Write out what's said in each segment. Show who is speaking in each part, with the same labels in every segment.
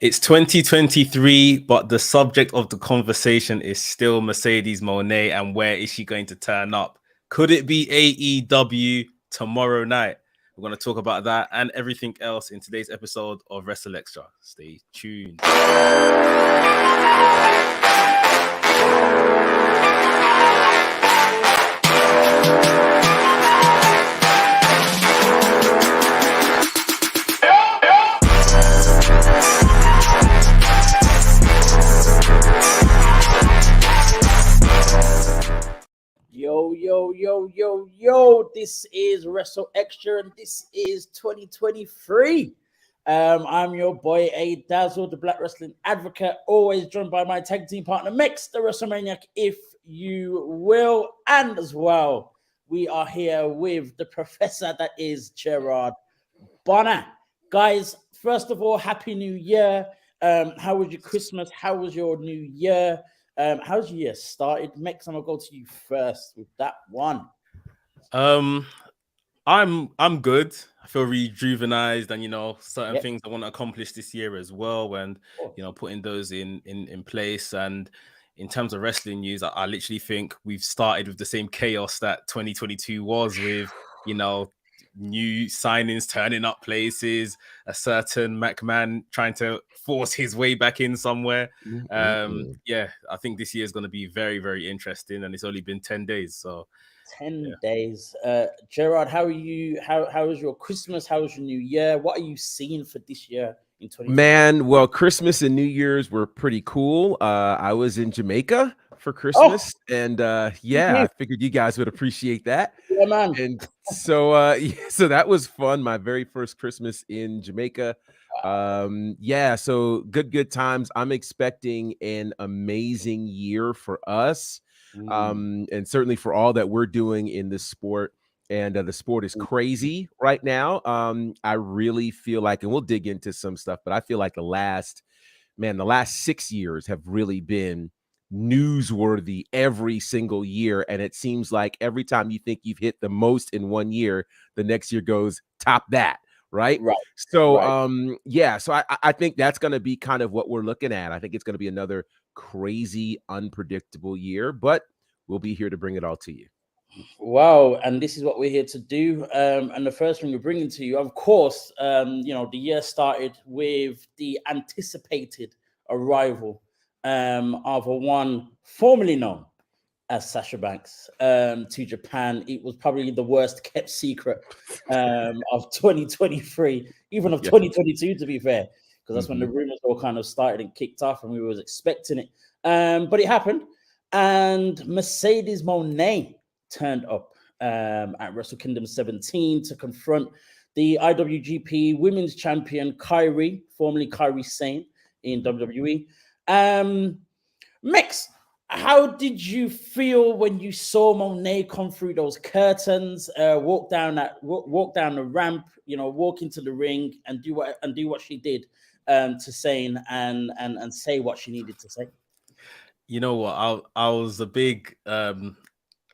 Speaker 1: It's 2023, but the subject of the conversation is still Mercedes Moné and where is she going to turn up? Could it be AEW tomorrow night? We're going to talk about that and everything else in today's episode of WrstlXtra. Stay tuned.
Speaker 2: Yo, this is WrstlXtra and this is 2023. I'm your boy A Dazzle, the Black Wrestling Advocate, always joined by my tag team partner Mix, the WrestleManiac, if you will. And as well, we are here with the professor that is Gerard Bonner. Guys, first of all, Happy New Year. How was your Christmas? How was your New Year? How's your year started? Mex, I'm gonna go to you first with that one.
Speaker 1: I'm good. I feel rejuvenized, and certain things I want to accomplish this year as well, and putting those in place. And in terms of wrestling news, I literally think we've started with the same chaos that 2022 was, with new signings turning up places, a certain McMahon trying to force his way back in somewhere. I think this year is going to be very, very interesting, and it's only been 10 days. So
Speaker 2: 10 days. Gerard, how are you? How was your Christmas? How was your New Year? What are you seeing for this year in 2020?
Speaker 3: Man, well, Christmas and New Year's were pretty cool. I was in Jamaica for Christmas, and I figured you guys would appreciate that.
Speaker 2: Yeah, man.
Speaker 3: And so so that was fun. My very first Christmas in Jamaica. So good times. I'm expecting an amazing year for us. And certainly for all that we're doing in this sport. And the sport is crazy right now. I really feel like, and we'll dig into some stuff, but I feel like the last 6 years have really been newsworthy every single year. And it seems like every time you think you've hit the most in 1 year, the next year goes top that. Right. So, so I think that's going to be kind of what we're looking at. I think it's going to be another crazy, unpredictable year, but we'll be here to bring it all to you.
Speaker 2: Wow, and this is what we're here to do. And the first thing we're bringing to you, of course, the year started with the anticipated arrival of a one formerly known as Sasha Banks to Japan. It was probably the worst kept secret of 2023, even of 2022, to be fair, because that's when the rumors all kind of started and kicked off, and we was expecting it. But it happened, and Mercedes Moné turned up at Wrestle Kingdom 17 to confront the IWGP Women's Champion Kairi, formerly Kairi Sane in WWE. Mix, how did you feel when you saw Moné come through those curtains, walk down the ramp, walk into the ring and do what she did to Sane and say what she needed to say?
Speaker 1: You know what? I was a big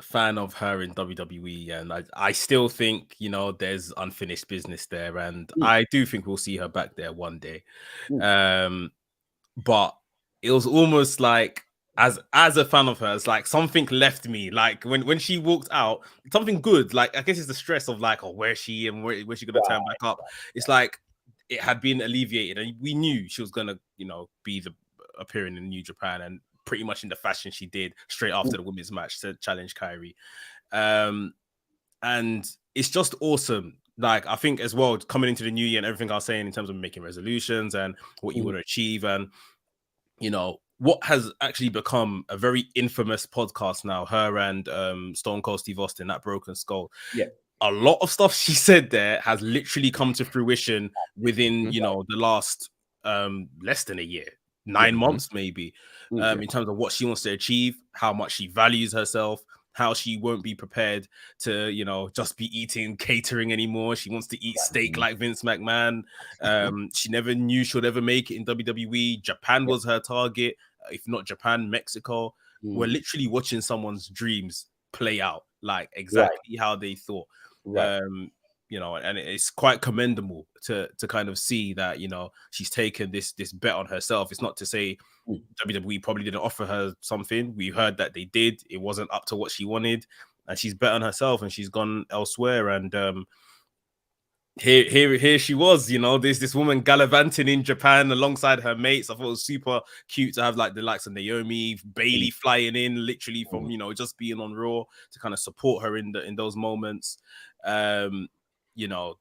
Speaker 1: fan of her in WWE, and I still think there's unfinished business there, and I do think we'll see her back there one day. But it was almost like, as a fan of hers, like something left me. Like when she walked out, something good. Like I guess it's the stress of like, where is she and where's she gonna turn back up? It's like it had been alleviated, and we knew she was gonna be appearing in New Japan, and pretty much in the fashion she did straight after the women's match to challenge Kairi. And it's just awesome. Like, I think as well, coming into the new year and everything I was saying in terms of making resolutions and what you want to achieve, and what has actually become a very infamous podcast now, her and Stone Cold Steve Austin, that Broken Skull. A lot of stuff she said there has literally come to fruition within the last less than a year, 9 months maybe, in terms of what she wants to achieve, how much she values herself, how she won't be prepared to just be eating catering anymore. She wants to eat steak like Vince McMahon. She never knew she'd ever make it in WWE. Japan was her target. If not Japan, Mexico. We're literally watching someone's dreams play out, like exactly how they thought. you know, and it's quite commendable to kind of see that, you know, she's taken this bet on herself. It's not to say WWE probably didn't offer her something. We heard that they did. It wasn't up to what she wanted, and she's bet on herself and she's gone elsewhere. And here she was, you know, this woman gallivanting in Japan alongside her mates. I thought it was super cute to have like the likes of Naomi, Bailey flying in literally from, you know, just being on Raw to kind of support her in those moments. You know,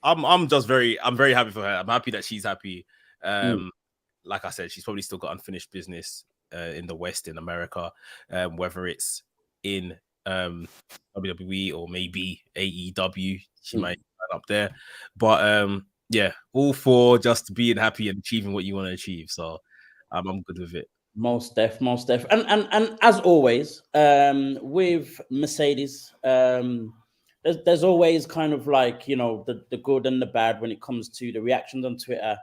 Speaker 1: I'm very happy for her. I'm happy that she's happy. Like I said, she's probably still got unfinished business in the West, in America, whether it's in WWE or maybe AEW. She might end up there. But yeah, all for just being happy and achieving what you want to achieve. So I'm good with it.
Speaker 2: Most def. And as always, with Mercedes, there's always kind of like, you know, the good and the bad when it comes to the reactions on Twitter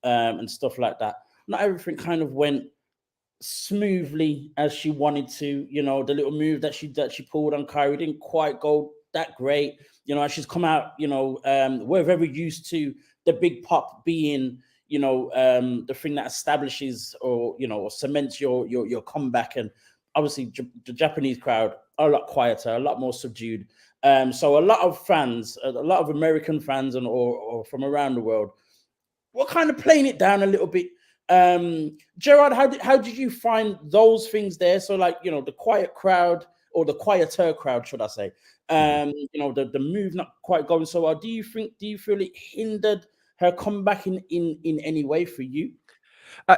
Speaker 2: and stuff like that. Not everything kind of went smoothly as she wanted to. You know, the little move that she pulled on Kyrie didn't quite go that great. You know, she's come out, you know, we're very used to the big pop being, you know, the thing that establishes or, you know, or cements your comeback. And obviously the Japanese crowd are a lot quieter, a lot more subdued. So a lot of fans, a lot of American fans and or from around the world were kind of playing it down a little bit. Gerard, how did you find those things there? So like, you know, the quiet crowd or the quieter crowd, should I say? You know, the move not quite going so well. Do you feel it hindered her comeback in any way for you?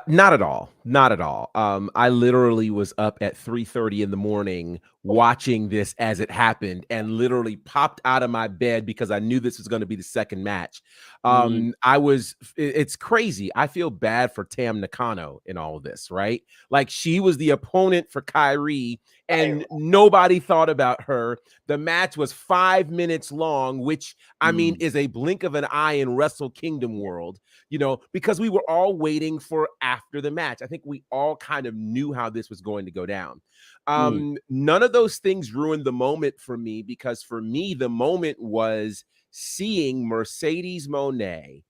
Speaker 3: Not at all. Not at all. I literally was up at 3:30 in the morning watching this as it happened and literally popped out of my bed because I knew this was going to be the second match. It's crazy. I feel bad for Tam Nakano in all of this, right? Like she was the opponent for Kyrie and nobody thought about her. The match was 5 minutes long, which I mean is a blink of an eye in Wrestle Kingdom world, you know, because we were all waiting for after the match. I think we all kind of knew how this was going to go down. None of those things ruined the moment for me, because for me, the moment was seeing Mercedes Moné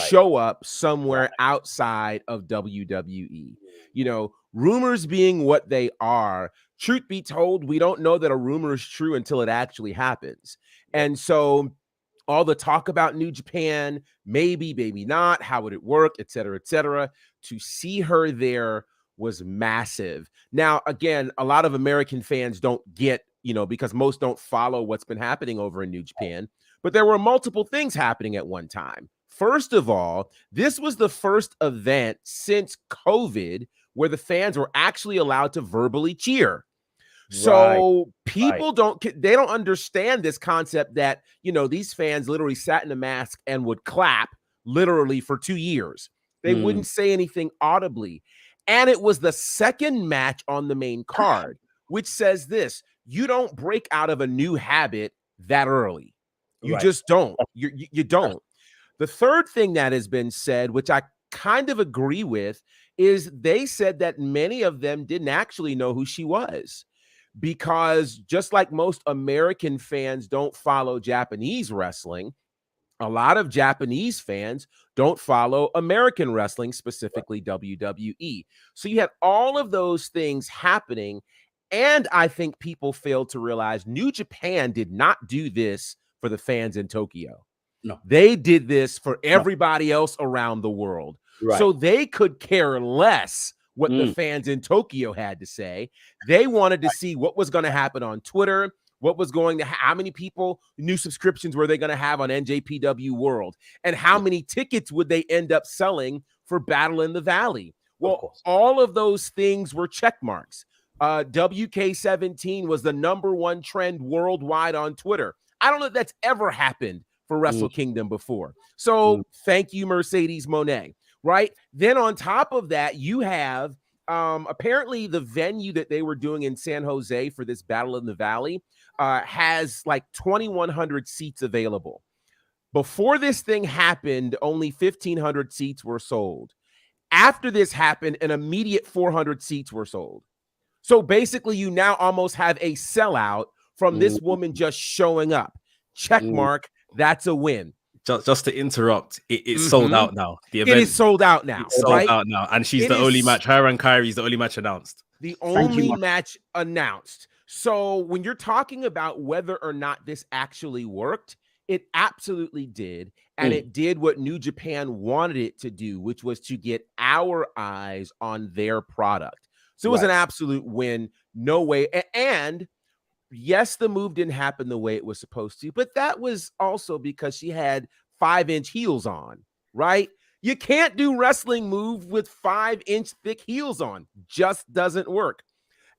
Speaker 3: show up somewhere outside of WWE. You know, rumors being what they are, truth be told, we don't know that a rumor is true until it actually happens. And so all the talk about New Japan, maybe not, how would it work, et cetera, to see her there was massive. Now, again, a lot of American fans don't get, you know, because most don't follow what's been happening over in New Japan, but there were multiple things happening at one time. First of all, this was the first event since COVID where the fans were actually allowed to verbally cheer. So people don't understand this concept that, you know, these fans literally sat in a mask and would clap literally for 2 years. They wouldn't say anything audibly. And it was the second match on the main card, which says this: you don't break out of a new habit that early. You just don't. You don't. The third thing that has been said, which I kind of agree with, is they said that many of them didn't actually know who she was. Because just like most American fans don't follow Japanese wrestling, a lot of Japanese fans don't follow American wrestling, specifically WWE. So you had all of those things happening. And I think people failed to realize New Japan did not do this for the fans in Tokyo.
Speaker 2: No,
Speaker 3: they did this for everybody else around the world. So they could care less what the fans in Tokyo had to say. They wanted to see what was going to happen on Twitter, what was going to how many people, new subscriptions were they going to have on NJPW World, and how many tickets would they end up selling for Battle in the Valley. Well, all of those things were check marks. WK17 was the #1 trend worldwide on Twitter. I don't know if that's ever happened for Wrestle Kingdom before. So thank you, Mercedes Moné. Right. Then on top of that, you have apparently the venue that they were doing in San Jose for this Battle in the Valley has like 2,100 seats available. Before this thing happened, only 1,500 seats were sold. After this happened, an immediate 400 seats were sold. So basically, you now almost have a sellout from this woman just showing up. Check mark. That's a win.
Speaker 1: Just to interrupt, it's sold out now. The event
Speaker 3: It is sold out now.
Speaker 1: Sold out now, and she's the only match. Her and Kyrie's the only match announced.
Speaker 3: The only match announced. So when you're talking about whether or not this actually worked, it absolutely did. And it did what New Japan wanted it to do, which was to get our eyes on their product. So it was an absolute win. No way. And yes, the move didn't happen the way it was supposed to, but that was also because she had 5-inch heels on, right? You can't do wrestling move with 5-inch thick heels on. Just doesn't work.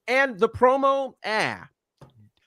Speaker 3: And the promo,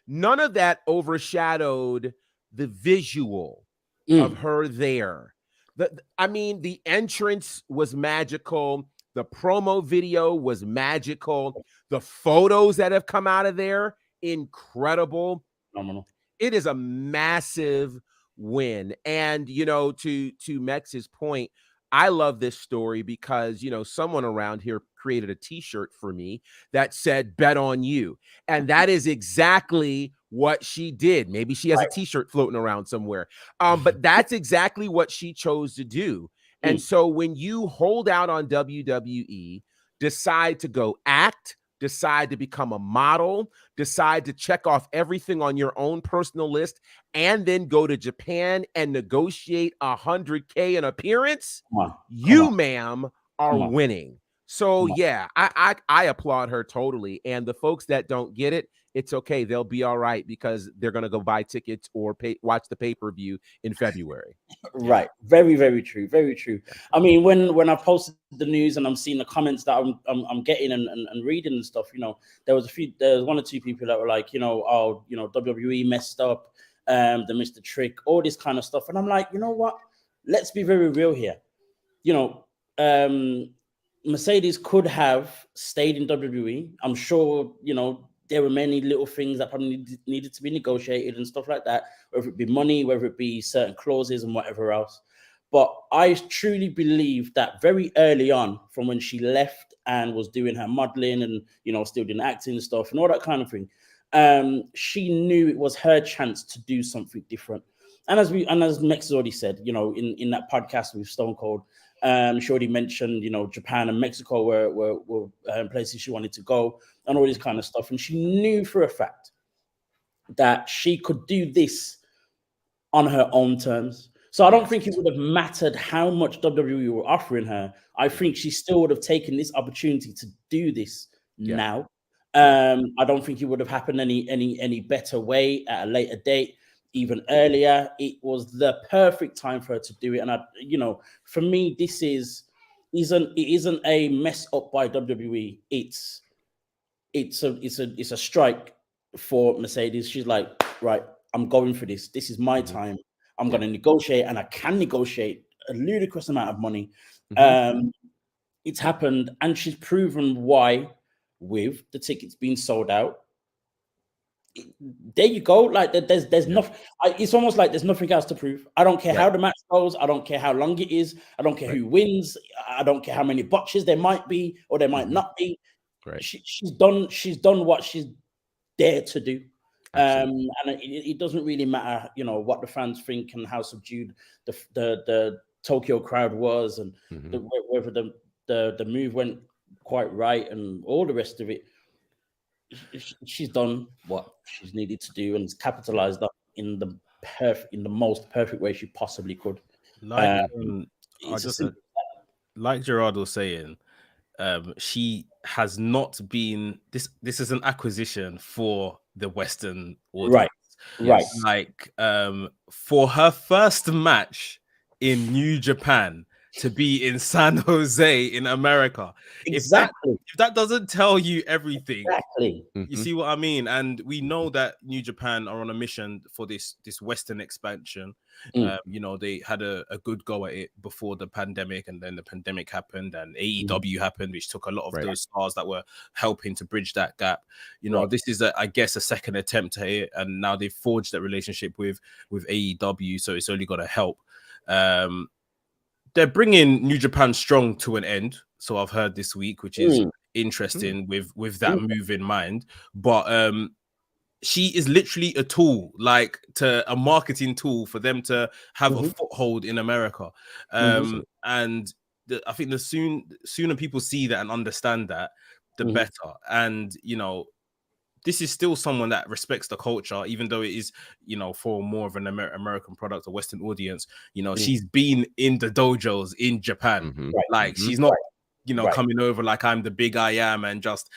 Speaker 3: none of that overshadowed the visual of her there. The entrance was magical. The promo video was magical. The photos that have come out of there, incredible.
Speaker 2: Phenomenal.
Speaker 3: It is a massive win. And, to Mex's point, I love this story because, someone around here created a t-shirt for me that said, bet on you. And that is exactly what she did. Maybe she has a t-shirt floating around somewhere. But that's exactly what she chose to do. And so when you hold out on WWE, decide to go act, decide to become a model, decide to check off everything on your own personal list, and then go to Japan and negotiate $100K an appearance, ma'am, are winning. So I applaud her totally. And the folks that don't get it, it's okay. They'll be all right because they're going to go buy tickets or watch the pay-per-view in February.
Speaker 2: Right. Very, very true. Very true. I mean, when I posted the news and I'm seeing the comments that I'm getting and reading and stuff, there was one or two people that were like, WWE messed up, they missed the trick, all this kind of stuff. And I'm like, you know what? Let's be very real here. Mercedes could have stayed in WWE. I'm sure, there were many little things that probably needed to be negotiated and stuff like that, whether it be money, whether it be certain clauses and whatever else. But I truly believe that very early on, from when she left and was doing her modeling and, still doing acting and stuff and all that kind of thing, she knew it was her chance to do something different. And as Mex has already said, in that podcast with Stone Cold, she already mentioned, Japan and Mexico were places she wanted to go and all this kind of stuff. And she knew for a fact that she could do this on her own terms. So I don't think it would have mattered how much WWE were offering her. I think she still would have taken this opportunity to do this now. I don't think it would have happened any better way at a later date. Even earlier, it was the perfect time for her to do it. And for me, this isn't a mess up by WWE. It's a strike for Mercedes. She's like, right, I'm going for this. This is my time. I'm going to negotiate, and I can negotiate a ludicrous amount of money. It's happened, and she's proven why with the tickets being sold out. There you go. Like there's nothing. It's almost like there's nothing else to prove. I don't care how the match goes. I don't care how long it is. I don't care who wins. I don't care how many botches there might be or there might not be.
Speaker 3: Right.
Speaker 2: She's done what she's there to do. And it doesn't really matter, what the fans think and how subdued the Tokyo crowd was, and whether the move went quite right and all the rest of it. She's done what she's needed to do and capitalized up in the most perfect way she possibly could.
Speaker 1: Like Gerard was saying, she has not been this is an acquisition for the Western audience.
Speaker 2: Right.
Speaker 1: Like for her first match in New Japan to be in San Jose in America.
Speaker 2: Exactly.
Speaker 1: If that doesn't tell you everything,
Speaker 2: exactly.
Speaker 1: You see what I mean? And we know that New Japan are on a mission for this Western expansion. They had a good go at it before the pandemic, and then the pandemic happened and AEW happened, which took a lot of those stars that were helping to bridge that gap. This is I guess a second attempt at it, and now they've forged that relationship with AEW, so it's only going to help. They're bringing New Japan Strong to an end, so I've heard this week, which is interesting with that move in mind. But she is literally a tool, like a marketing tool for them to have a foothold in America. And I think the sooner people see that and understand that, the better. And this is still someone that respects the culture, even though it is, for more of an American product, a Western audience. She's been in the dojos in Japan. Like she's not, coming over like I'm the big I am and just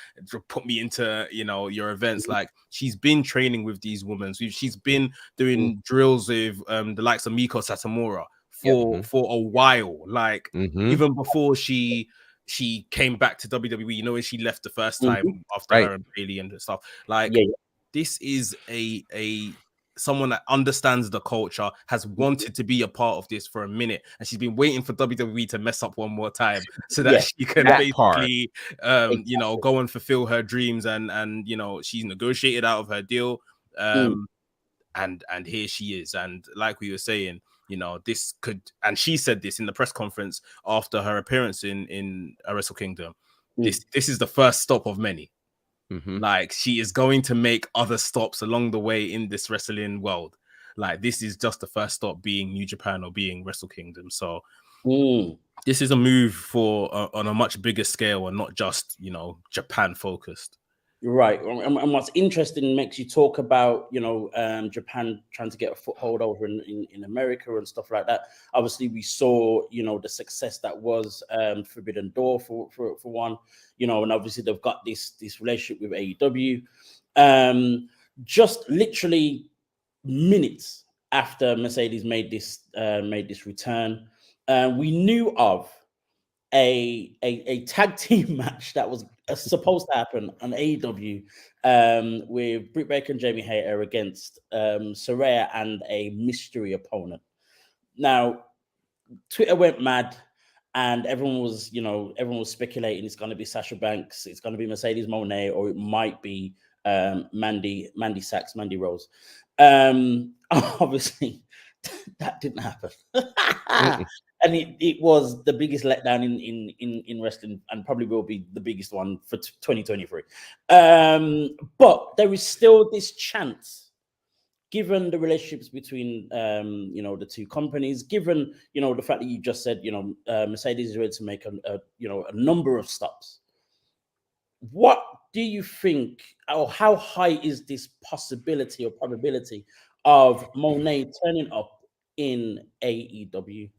Speaker 1: put me into, your events. Like she's been training with these women. She's been doing drills with the likes of Micheal Satomura for a while. Like even before she came back to WWE, when she left the first time after her and Bailey and stuff. Like this is a someone that understands the culture, has wanted to be a part of this for a minute, and she's been waiting for WWE to mess up one more time so that she can basically go and fulfill her dreams. And she's negotiated out of her deal, and here she is. And like we were saying, this could, and she said this in the press conference after her appearance in Wrestle Kingdom. This is the first stop of many. Like she is going to make other stops along the way in this wrestling world. Like this is just the first stop being New Japan or being Wrestle Kingdom. So this is a move for on a much bigger scale and not just Japan focused.
Speaker 2: Right. And what's interesting makes you talk about, Japan trying to get a foothold over in America and stuff like that. Obviously, we saw, the success that was Forbidden Door for one, and obviously they've got this relationship with AEW. Just literally minutes after Mercedes made this return, we knew of a tag team match that was supposed to happen on AEW with Britt Baker and Jamie Hayter against Saraya and a mystery opponent. Now, Twitter went mad, and everyone was speculating it's going to be Sasha Banks, it's going to be Mercedes Moné, or it might be Mandy Sachs, Mandy Rose. Obviously, that didn't happen. And it was the biggest letdown in wrestling, and probably will be the biggest one for 2023. But there is still this chance, given the relationships between the two companies, given the fact that you just said Mercedes is ready to make a number of stops. What do you think, or how high is this possibility or probability of Moné turning up in AEW?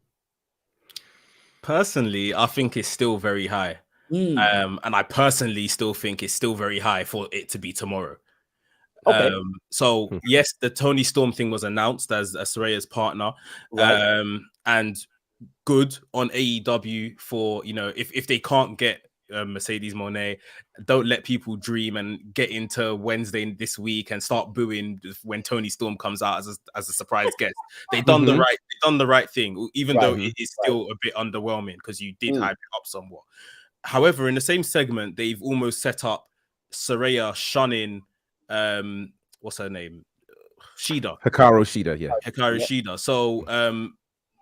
Speaker 1: Personally, I think it's still very high. And I personally still think it's still very high for it to be tomorrow. Okay. So yes, the Toni Storm thing was announced as Saraya's partner. Right. And good on AEW for, if they can't get Mercedes Moné, don't let people dream and get into Wednesday this week and start booing when Toni Storm comes out as a surprise guest. They've done the right thing, even though it is still a bit underwhelming because you did hype it up somewhat. However, in the same segment, they've almost set up Saraya shunning what's her name? Shida.
Speaker 3: Hikaru Shida, yeah.
Speaker 1: Hikaru Shida. So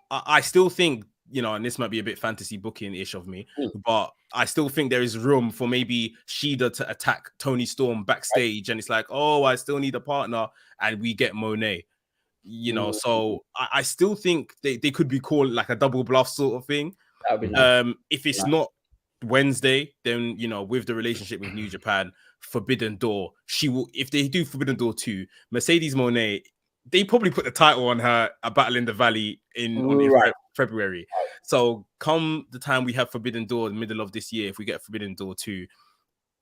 Speaker 1: I still think, and this might be a bit fantasy booking-ish of me, but I still think there is room for maybe Shida to attack Toni Storm backstage, and it's like, oh, I still need a partner, and we get Moné. So I still think they could be called like a double bluff sort of thing.
Speaker 2: That would be nice.
Speaker 1: If it's not Wednesday, then with the relationship with New Japan, Forbidden Door, she will. If they do Forbidden Door 2, Mercedes Moné, they probably put the title on her, A Battle in the Valley in February. So come the time we have Forbidden Door in the middle of this year, if we get Forbidden Door 2,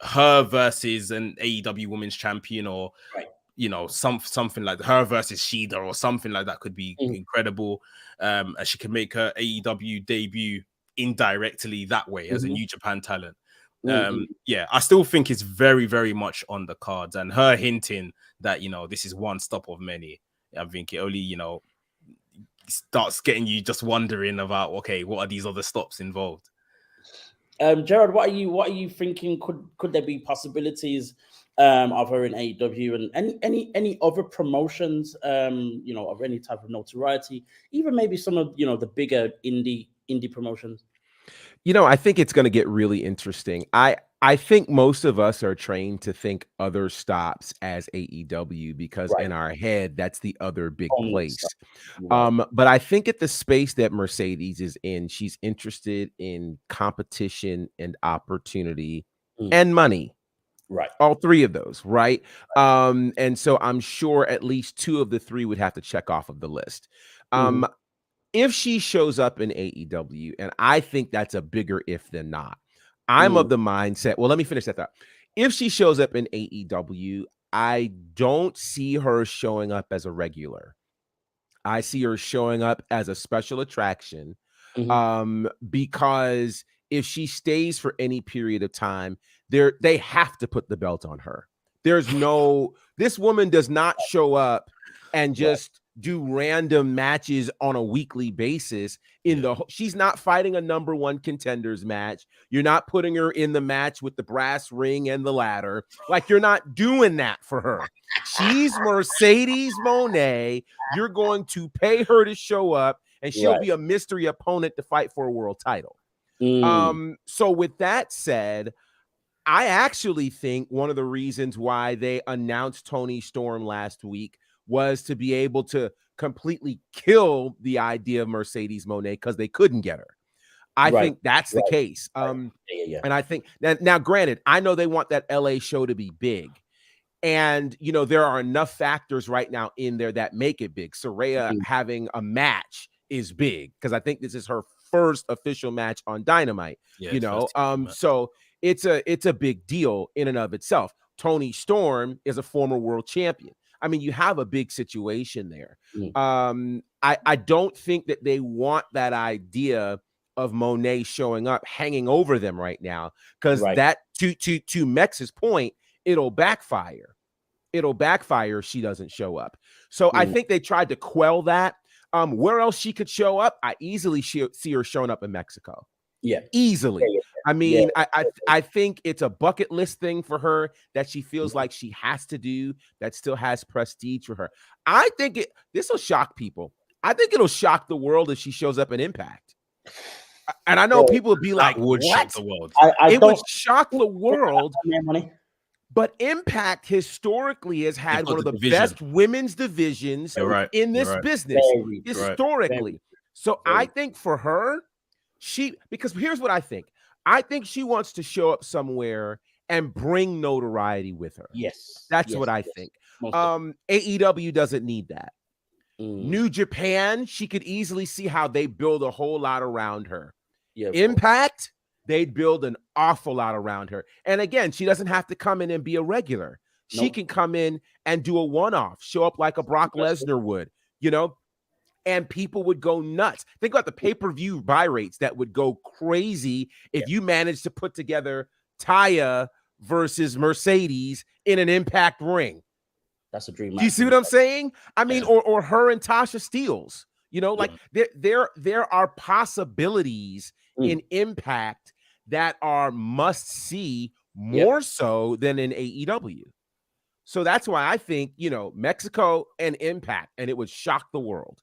Speaker 1: her versus an AEW Women's Champion, or something like her versus Shida or something like that could be incredible. And she can make her AEW debut indirectly that way as a New Japan talent. I still think it's very, very much on the cards, and her hinting that this is one stop of many, I think it only starts getting you just wondering about, okay, what are these other stops involved?
Speaker 2: Gerard, what are you thinking? Could there be possibilities of her in AEW and any other promotions, of any type of notoriety, even maybe some of the bigger indie promotions?
Speaker 3: I think it's going to get really interesting. I I think most of us are trained to think other stops as AEW because
Speaker 2: Right.
Speaker 3: in our head, that's the other big
Speaker 2: Only
Speaker 3: place.
Speaker 2: stuff. Right.
Speaker 3: But I think at the space that Mercedes is in, she's interested in competition and opportunity and money.
Speaker 2: Right.
Speaker 3: All three of those, right? And so I'm sure at least two of the three would have to check off of the list. If she shows up in AEW, and I think that's a bigger if than not, I'm of the mindset. Well, let me finish that thought. If she shows up in AEW, I don't see her showing up as a regular. I see her showing up as a special attraction, because if she stays for any period of time, they have to put the belt on her. This woman does not show up and just do random matches on a weekly basis. She's not fighting a number one contenders match. You're not putting her in the match with the brass ring and the ladder. Like, you're not doing that for her. She's Mercedes Moné. You're going to pay her to show up, and she'll be a mystery opponent to fight for a world title. So with that said, I actually think one of the reasons why they announced Toni Storm last week was to be able to completely kill the idea of Mercedes Moné because they couldn't get her. I think that's the case. And I think now, granted, I know they want that LA show to be big. And, there are enough factors right now in there that make it big. Saraya having a match is big because I think this is her first official match on Dynamite, so it's a big deal in and of itself. Toni Storm is a former world champion. I mean, you have a big situation there. I don't think that they want that idea of Moné showing up hanging over them right now, because that to Mex's point, it'll backfire. It'll backfire if she doesn't show up. So I think they tried to quell that. Where else she could show up? I easily see her showing up in Mexico.
Speaker 2: Yeah,
Speaker 3: easily. I mean, I think it's a bucket list thing for her that she feels like she has to do, that still has prestige for her. I think this will shock people. I think it'll shock the world if she shows up in Impact. And I know people would be like,
Speaker 1: would
Speaker 3: what?
Speaker 1: shock the world.
Speaker 3: It would shock the world. But Impact historically has had one of the best women's divisions in this business, historically. So I think for her, because here's what I think. I think she wants to show up somewhere and bring notoriety with her.
Speaker 2: Yes.
Speaker 3: That's what I think. AEW doesn't need that. New Japan, she could easily see how they build a whole lot around her. Impact, they'd build an awful lot around her. And again, she doesn't have to come in and be a regular. She can come in and do a one-off, show up like a Brock Lesnar would, and people would go nuts. Think about the pay-per-view buy rates that would go crazy if you managed to put together Taya versus Mercedes in an Impact ring.
Speaker 2: That's a dream.
Speaker 3: Do you see what I'm saying? I mean, or her and Tasha Steelz. There are possibilities in Impact that are must see more so than in AEW. So that's why I think, Mexico and Impact, and it would shock the world.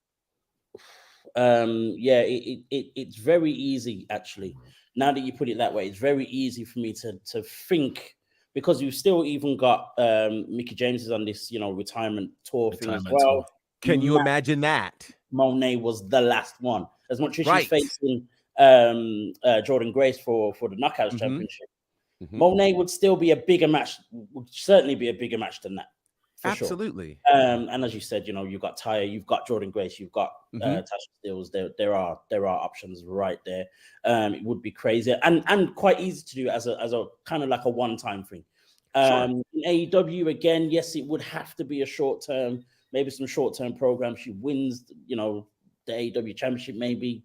Speaker 2: It's very easy, actually. Now that you put it that way, it's very easy for me to think, because you've still even got Mickie James is on this, retirement tour thing as well.
Speaker 3: Can you imagine that?
Speaker 2: Moné was the last one. As much as she's facing Jordan Grace for the Knockouts Championship, Moné would still be a bigger match, would certainly be a bigger match than that.
Speaker 3: Absolutely.
Speaker 2: Sure. And as you said, you've got Taya, you've got Jordan Grace, you've got Tasha Steelz. There are options right there. It would be crazy and quite easy to do as a kind of like a one-time thing. In AEW, again, yes, it would have to be a short-term, maybe some short-term program. She wins, the AEW championship maybe,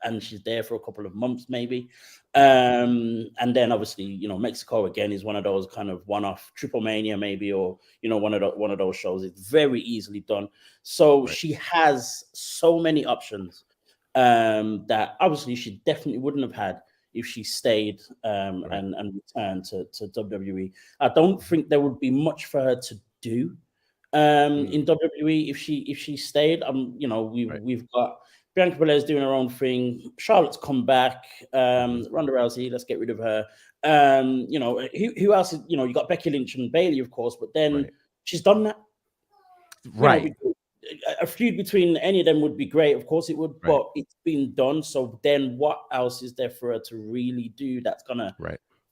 Speaker 2: and she's there for a couple of months maybe. And then obviously, Mexico again is one of those kind of one-off Triple Mania maybe, or one of those shows. It's very easily done. So she has so many options that obviously she definitely wouldn't have had if she stayed and returned to WWE. I don't think there would be much for her to do in WWE if she stayed. We've got Bianca Belair's doing her own thing. Charlotte's come back. Ronda Rousey, let's get rid of her. Who else is, you got Becky Lynch and Bayley, of course, but then she's done that.
Speaker 3: Right.
Speaker 2: A feud between any of them would be great. Of course it would, but it's been done. So then what else is there for her to really do that's going to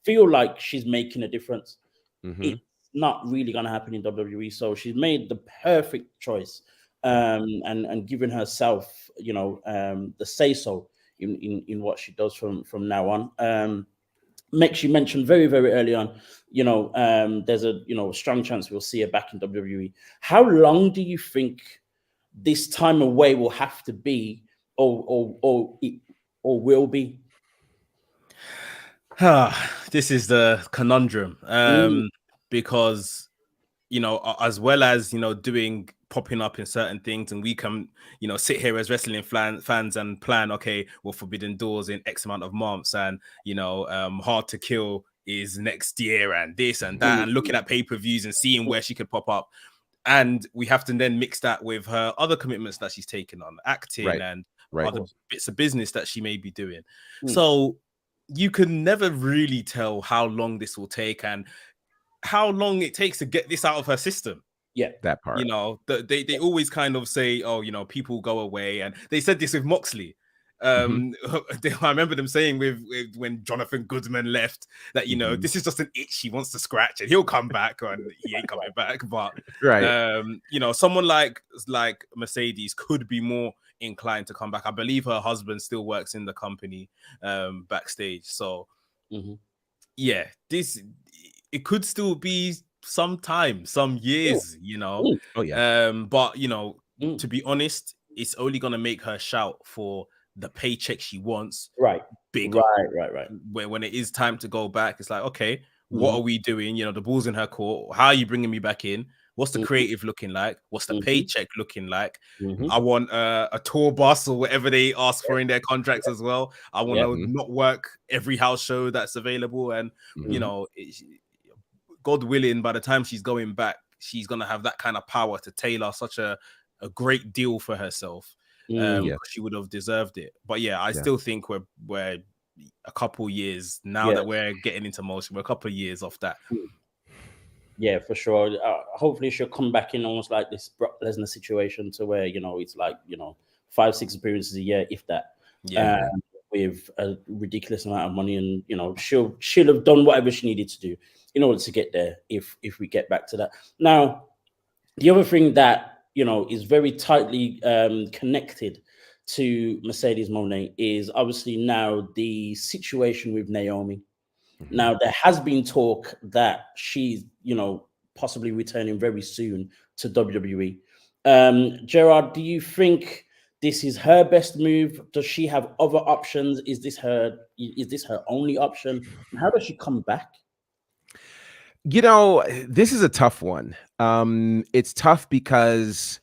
Speaker 2: feel like she's making a difference? It's not really going to happen in WWE. So she's made the perfect choice and given herself, the say-so in what she does from now on. She mentioned very, very early on, there's a strong chance we'll see her back in WWE. How long do you think this time away will have to be, or will be?
Speaker 1: This is the conundrum, because as well as popping up in certain things, and we can sit here as wrestling fans and plan, okay, well, Forbidden Doors in X amount of months, and Hard to Kill is next year, and this and that, and looking at pay-per-views and seeing where she could pop up, and we have to then mix that with her other commitments that she's taken on, acting and other bits of business that she may be doing. So you can never really tell how long this will take and how long it takes to get this out of her system.
Speaker 2: Yeah,
Speaker 3: that part.
Speaker 1: They always kind of say, oh, people go away, and they said this with Moxley. I remember them saying with when Jonathan Goodman left that this is just an itch he wants to scratch, and he'll come back, and he ain't coming back. But someone like Mercedes could be more inclined to come back. I believe her husband still works in the company backstage, so it could still be some time, some years, but to be honest, it's only gonna make her shout for the paycheck she wants, bigger.
Speaker 2: Right.
Speaker 1: When it is time to go back, it's like, okay, what are we doing? The ball's in her court. How are you bringing me back in? What's the creative looking like? What's the paycheck looking like? I want a tour bus or whatever they ask for in their contracts as well. I want to not work every house show that's available, and God willing, by the time she's going back, she's gonna have that kind of power to tailor such a great deal for herself. She would have deserved it. But I still think we're a couple years now that we're getting into motion. We're a couple of years off that.
Speaker 2: Yeah, for sure. Hopefully she'll come back in almost like this Brock Lesnar situation, to where it's like 5-6 appearances a year, if that. With a ridiculous amount of money, and she'll have done whatever she needed to do in order to get there, if we get back to that. Now, the other thing that is very tightly connected to Mercedes Moné is obviously now the situation with Naomi. Now, there has been talk that she's, possibly returning very soon to WWE. Gerard, do you think this is her best move? Does she have other options? Is this her only option? And how does she come back?
Speaker 3: This is a tough one. It's tough because,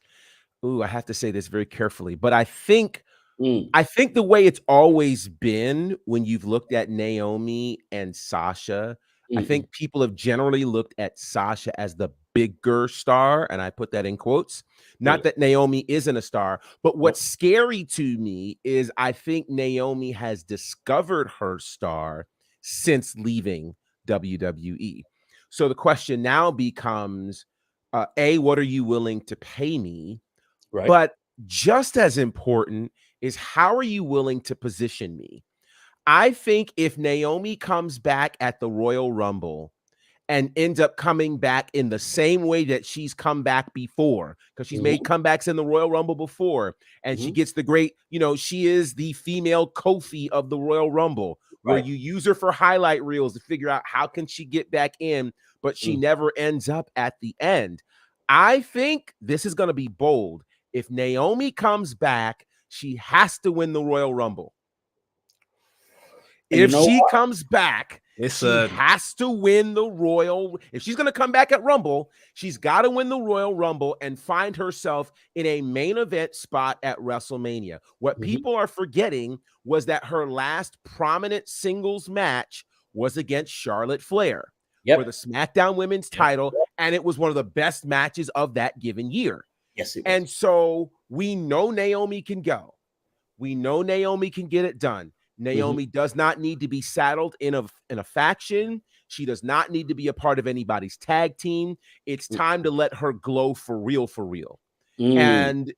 Speaker 3: I have to say this very carefully, but I think the way it's always been when you've looked at Naomi and Sasha, I think people have generally looked at Sasha as the bigger star, and I put that in quotes. Not that Naomi isn't a star, but what's scary to me is I think Naomi has discovered her star since leaving WWE. So the question now becomes, A, what are you willing to pay me?
Speaker 2: Right.
Speaker 3: But just as important is, how are you willing to position me? I think if Naomi comes back at the Royal Rumble and ends up coming back in the same way that she's come back before, because she's made comebacks in the Royal Rumble before, and she gets the great, she is the female Kofi of the Royal Rumble, where you use her for highlight reels to figure out how can she get back in, but she never ends up at the end. I think this is going to be bold. If Naomi comes back, she has to win the Royal Rumble. If she comes back, she has to win the Royal. If she's going to come back at Rumble, she's got to win the Royal Rumble and find herself in a main event spot at WrestleMania. What people are forgetting was that her last prominent singles match was against Charlotte Flair for the SmackDown Women's title, and it was one of the best matches of that given year.
Speaker 2: Yes, it was.
Speaker 3: And so we know Naomi can go. We know Naomi can get it done. Naomi does not need to be saddled in a faction. She does not need to be a part of anybody's tag team. It's time to let her glow for real, for real. And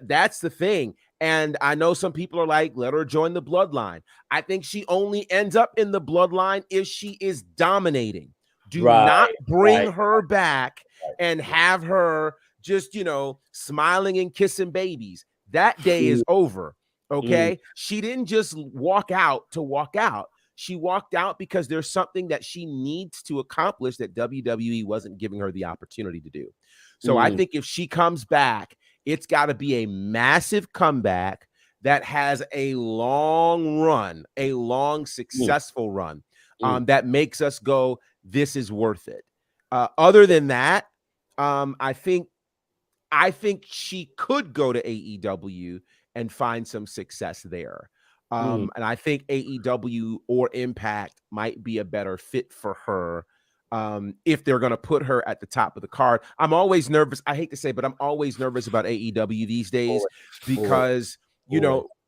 Speaker 3: that's the thing. And I know some people are like, let her join the bloodline. I think she only ends up in the bloodline if she is dominating. Do not bring her back and have her just, smiling and kissing babies. That day is over. Okay. She didn't just walk out to walk out. She walked out because there's something that she needs to accomplish that WWE wasn't giving her the opportunity to do. So I think if she comes back, it's got to be a massive comeback that has a long run, a long successful run that makes us go, this is worth it. Other than that, I think she could go to AEW and find some success there. And I think AEW or Impact might be a better fit for her if they're going to put her at the top of the card. I'm always nervous. I hate to say, but I'm always nervous about AEW these days because,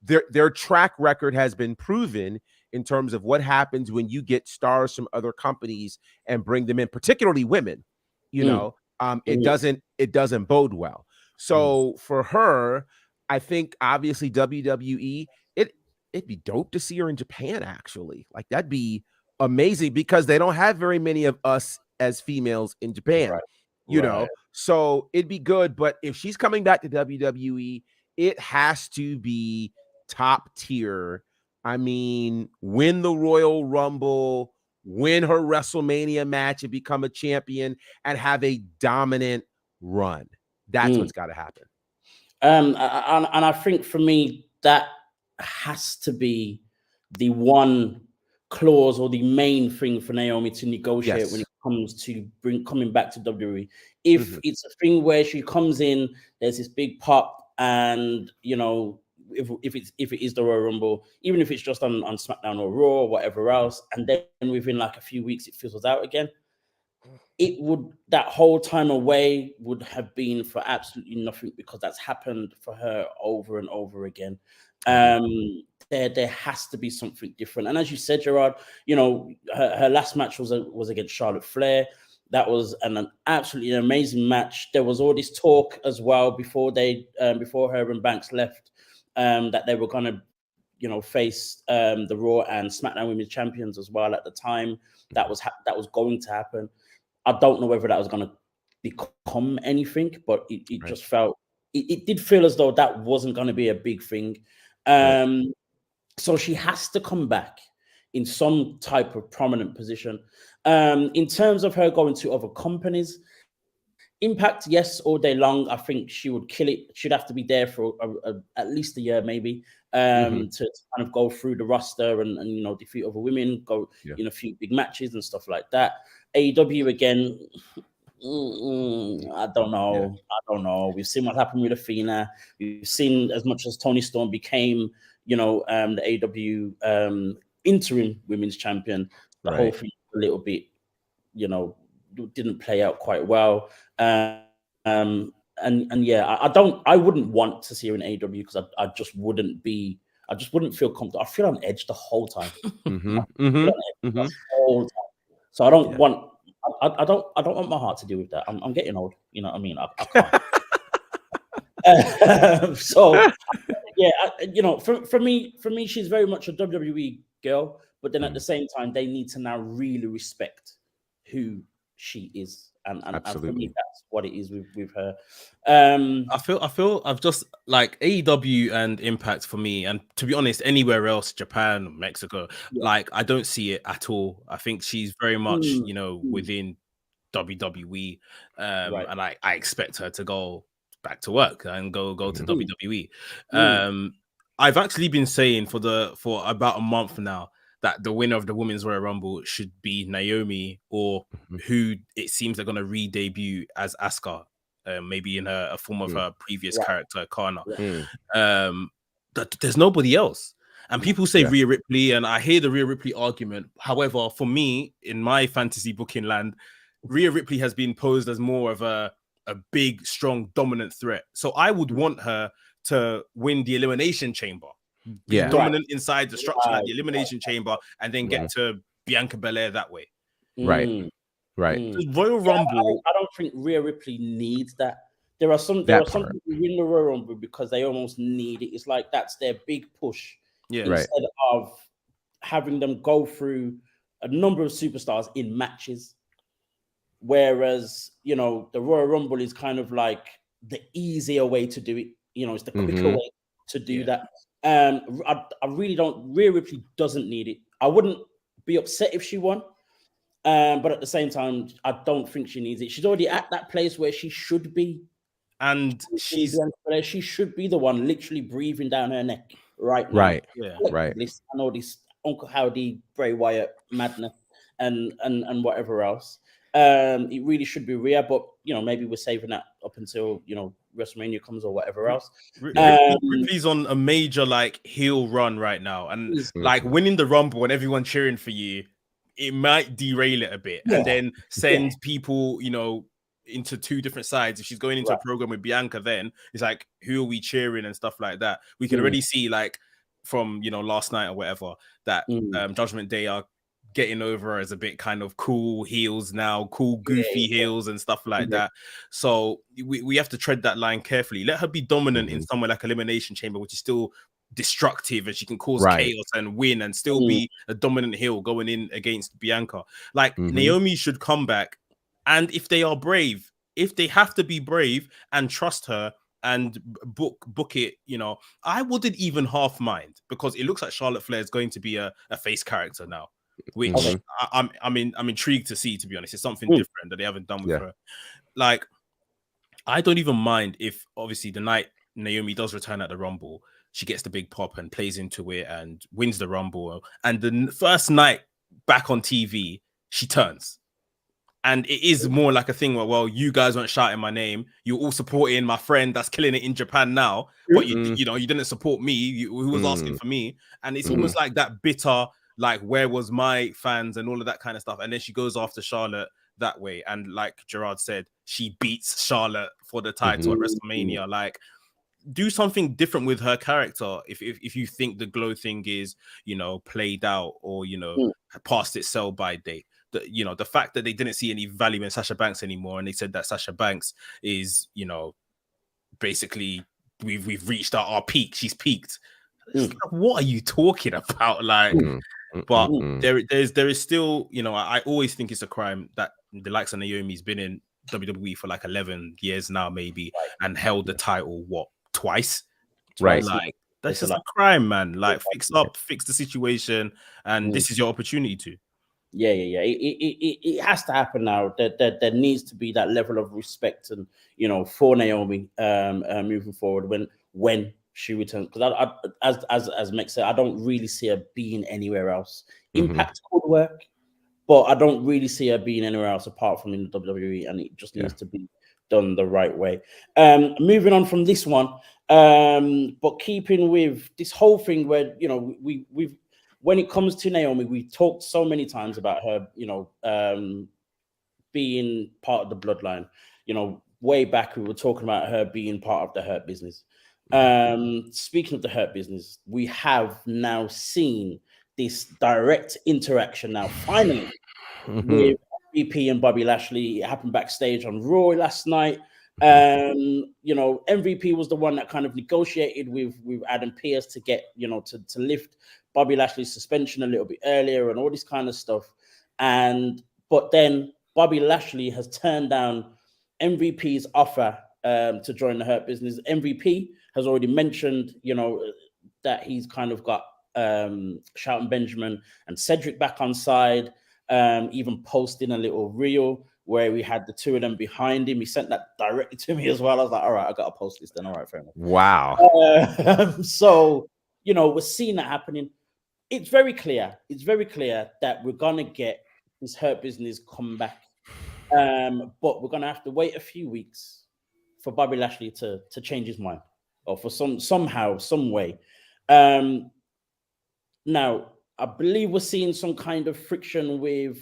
Speaker 3: their track record has been proven in terms of what happens when you get stars from other companies and bring them in, particularly women. It doesn't bode well. So for her, I think obviously WWE, it'd be dope to see her in Japan, actually. Like, that'd be amazing because they don't have very many of us as females in Japan, so it'd be good. But if she's coming back to WWE, it has to be top tier. I mean, win the Royal Rumble, win her WrestleMania match and become a champion and have a dominant run. That's what's got to happen.
Speaker 2: And I think for me, that has to be the one clause or the main thing for Naomi to negotiate when it comes to coming back to WWE. If it's a thing where she comes in, there's this big pop, and if it is the Royal Rumble, even if it's just on SmackDown or Raw or whatever else, and then within like a few weeks it fizzles out again, that whole time away would have been for absolutely nothing, because that's happened for her over and over again. There has to be something different. And as you said, Gerard, her last match was against Charlotte Flair. That was an absolutely amazing match. There was all this talk as well before her and Banks left, that they were going to face the Raw and SmackDown Women's Champions as well at the time. That was going to happen. I don't know whether that was going to become anything, but it just felt, it did feel as though that wasn't going to be a big thing. So she has to come back in some type of prominent position. In terms of her going to other companies, Impact, yes, all day long. I think she would kill it. She'd have to be there for at least a year, maybe, to kind of go through the roster and defeat other women, go in a few big matches and stuff like that. AEW again, I don't know. I don't know. We've seen what happened with Athena. We've seen as much as Toni Storm became, the AEW interim women's champion. The whole thing a little bit, didn't play out quite well. I wouldn't want to see her in AEW because I just wouldn't feel comfortable. I feel on edge the whole time. The whole time. So I don't want. I don't want my heart to deal with that. I'm getting old. You know what I mean? I can't. So for me, she's very much a WWE girl. But then at the same time, they need to now really respect who she is, and for me, that's what it is with her.
Speaker 1: I feel I've just like AEW and Impact for me, and to be honest, anywhere else, Japan, Mexico, like I don't see it at all. I think she's very much within WWE, and I expect her to go back to work and go to WWE. I've actually been saying for about a month now that the winner of the Women's Royal Rumble should be Naomi, or who it seems they're going to re-debut as Asuka, maybe in a form of her previous character, Kana. There's nobody else. And people say Rhea Ripley, and I hear the Rhea Ripley argument. However, for me, in my fantasy booking land, Rhea Ripley has been posed as more of a big, strong, dominant threat. So I would want her to win the Elimination Chamber. be
Speaker 3: Yeah.
Speaker 1: dominant inside the structure, like the
Speaker 2: Right.
Speaker 1: Elimination Chamber, and then get to Bianca Belair that way.
Speaker 3: Right.
Speaker 2: Mm,
Speaker 3: Right.
Speaker 2: mm.
Speaker 1: The Royal
Speaker 2: Yeah,
Speaker 1: Rumble,
Speaker 2: I don't think Rhea Ripley needs that. There are some
Speaker 3: That
Speaker 2: people
Speaker 3: part.
Speaker 2: who win the Royal Rumble because they almost need it. It's like that's their big push
Speaker 1: yeah,
Speaker 3: Right.
Speaker 2: instead of having them go through a number of superstars in matches. Whereas, you know, the Royal Rumble is kind of like the easier way to do it. You know, it's the quicker way to do that. I really don't. Rhea Ripley doesn't need it. I wouldn't be upset if she won. But at the same time, I don't think she needs it. She's already at that place where she should be.
Speaker 1: and
Speaker 2: She should be the one literally breathing down her neck right now.
Speaker 3: Right.
Speaker 1: yeah,
Speaker 3: Right.
Speaker 2: I know this Uncle Howdy, Bray Wyatt madness and whatever else. It really should be Rhea, but you know, maybe we're saving that up until, you know, WrestleMania comes or whatever else.
Speaker 1: Ripley's on a major like heel run right now, and like winning the Rumble and everyone cheering for you, it might derail it a bit, and then send people, you know, into two different sides. If she's going into a program with Bianca, then it's like, who are we cheering and stuff like that. We can already see, like, from, you know, last night or whatever, that Judgment Day are getting over as a bit kind of cool heels now, cool goofy heels and stuff like that. So we have to tread that line carefully. Let her be dominant in somewhere like Elimination Chamber, which is still destructive, and she can cause chaos and win and still be a dominant heel going in against Bianca. Like, Naomi should come back, and if they are brave, if they have to be brave and trust her and book it, you know, I wouldn't even half mind, because it looks like Charlotte Flair is going to be a face character now, which I'm intrigued to see, to be honest. It's something different that they haven't done with her. Like, I don't even mind if, obviously, the night Naomi does return at the Rumble, she gets the big pop and plays into it and wins the Rumble, and the first night back on TV, she turns. And it is more like a thing where, well, you guys weren't shouting my name. You're all supporting my friend that's killing it in Japan now. But you know, you didn't support me. Who was asking for me? And it's almost like that bitter, like, where was my fans and all of that kind of stuff. And then she goes after Charlotte that way. And like Gerard said, she beats Charlotte for the title at WrestleMania. Like, do something different with her character if you think the glow thing is, you know, played out, or, you know, past its sell by date. You know, the fact that they didn't see any value in Sasha Banks anymore, and they said that Sasha Banks is, you know, basically we've reached our peak. She's peaked. Like, what are you talking about? Like, but there is still, you know, I always think it's a crime that the likes of Naomi's been in WWE for like 11 years now, maybe, and held the title twice. Like, that's just a crime, man. Like, fix the situation, and this is your opportunity to.
Speaker 2: It has to happen now. There needs to be that level of respect, and, you know, for Naomi moving forward when she returns. Because as Mick said, I don't really see her being anywhere else. Impact could work, but I don't really see her being anywhere else apart from in the WWE, and it just needs to be done the right way. Moving on from this one, but keeping with this whole thing where, you know, we've when it comes to Naomi, we've talked so many times about her, you know, being part of the bloodline. You know, way back we were talking about her being part of the Hurt Business. Speaking of the Hurt Business, we have now seen this direct interaction now, finally, with MVP and Bobby Lashley. It happened backstage on Raw last night. You know, MVP was the one that kind of negotiated with Adam Pearce to get, you know, to lift Bobby Lashley's suspension a little bit earlier and all this kind of stuff. But then Bobby Lashley has turned down MVP's offer to join the Hurt Business. MVP has already mentioned, you know, that he's kind of got Shelton Benjamin and Cedric back on side, even posting a little reel where we had the two of them behind him. He sent that directly to me as well. I was like, all right, I got to post this then. All right, fair enough.
Speaker 3: Wow.
Speaker 2: So, you know, we're seeing that happening. It's very clear that we're going to get this Hurt Business comeback. But we're going to have to wait a few weeks for Bobby Lashley to change his mind, or for somehow, some way. Now, I believe we're seeing some kind of friction with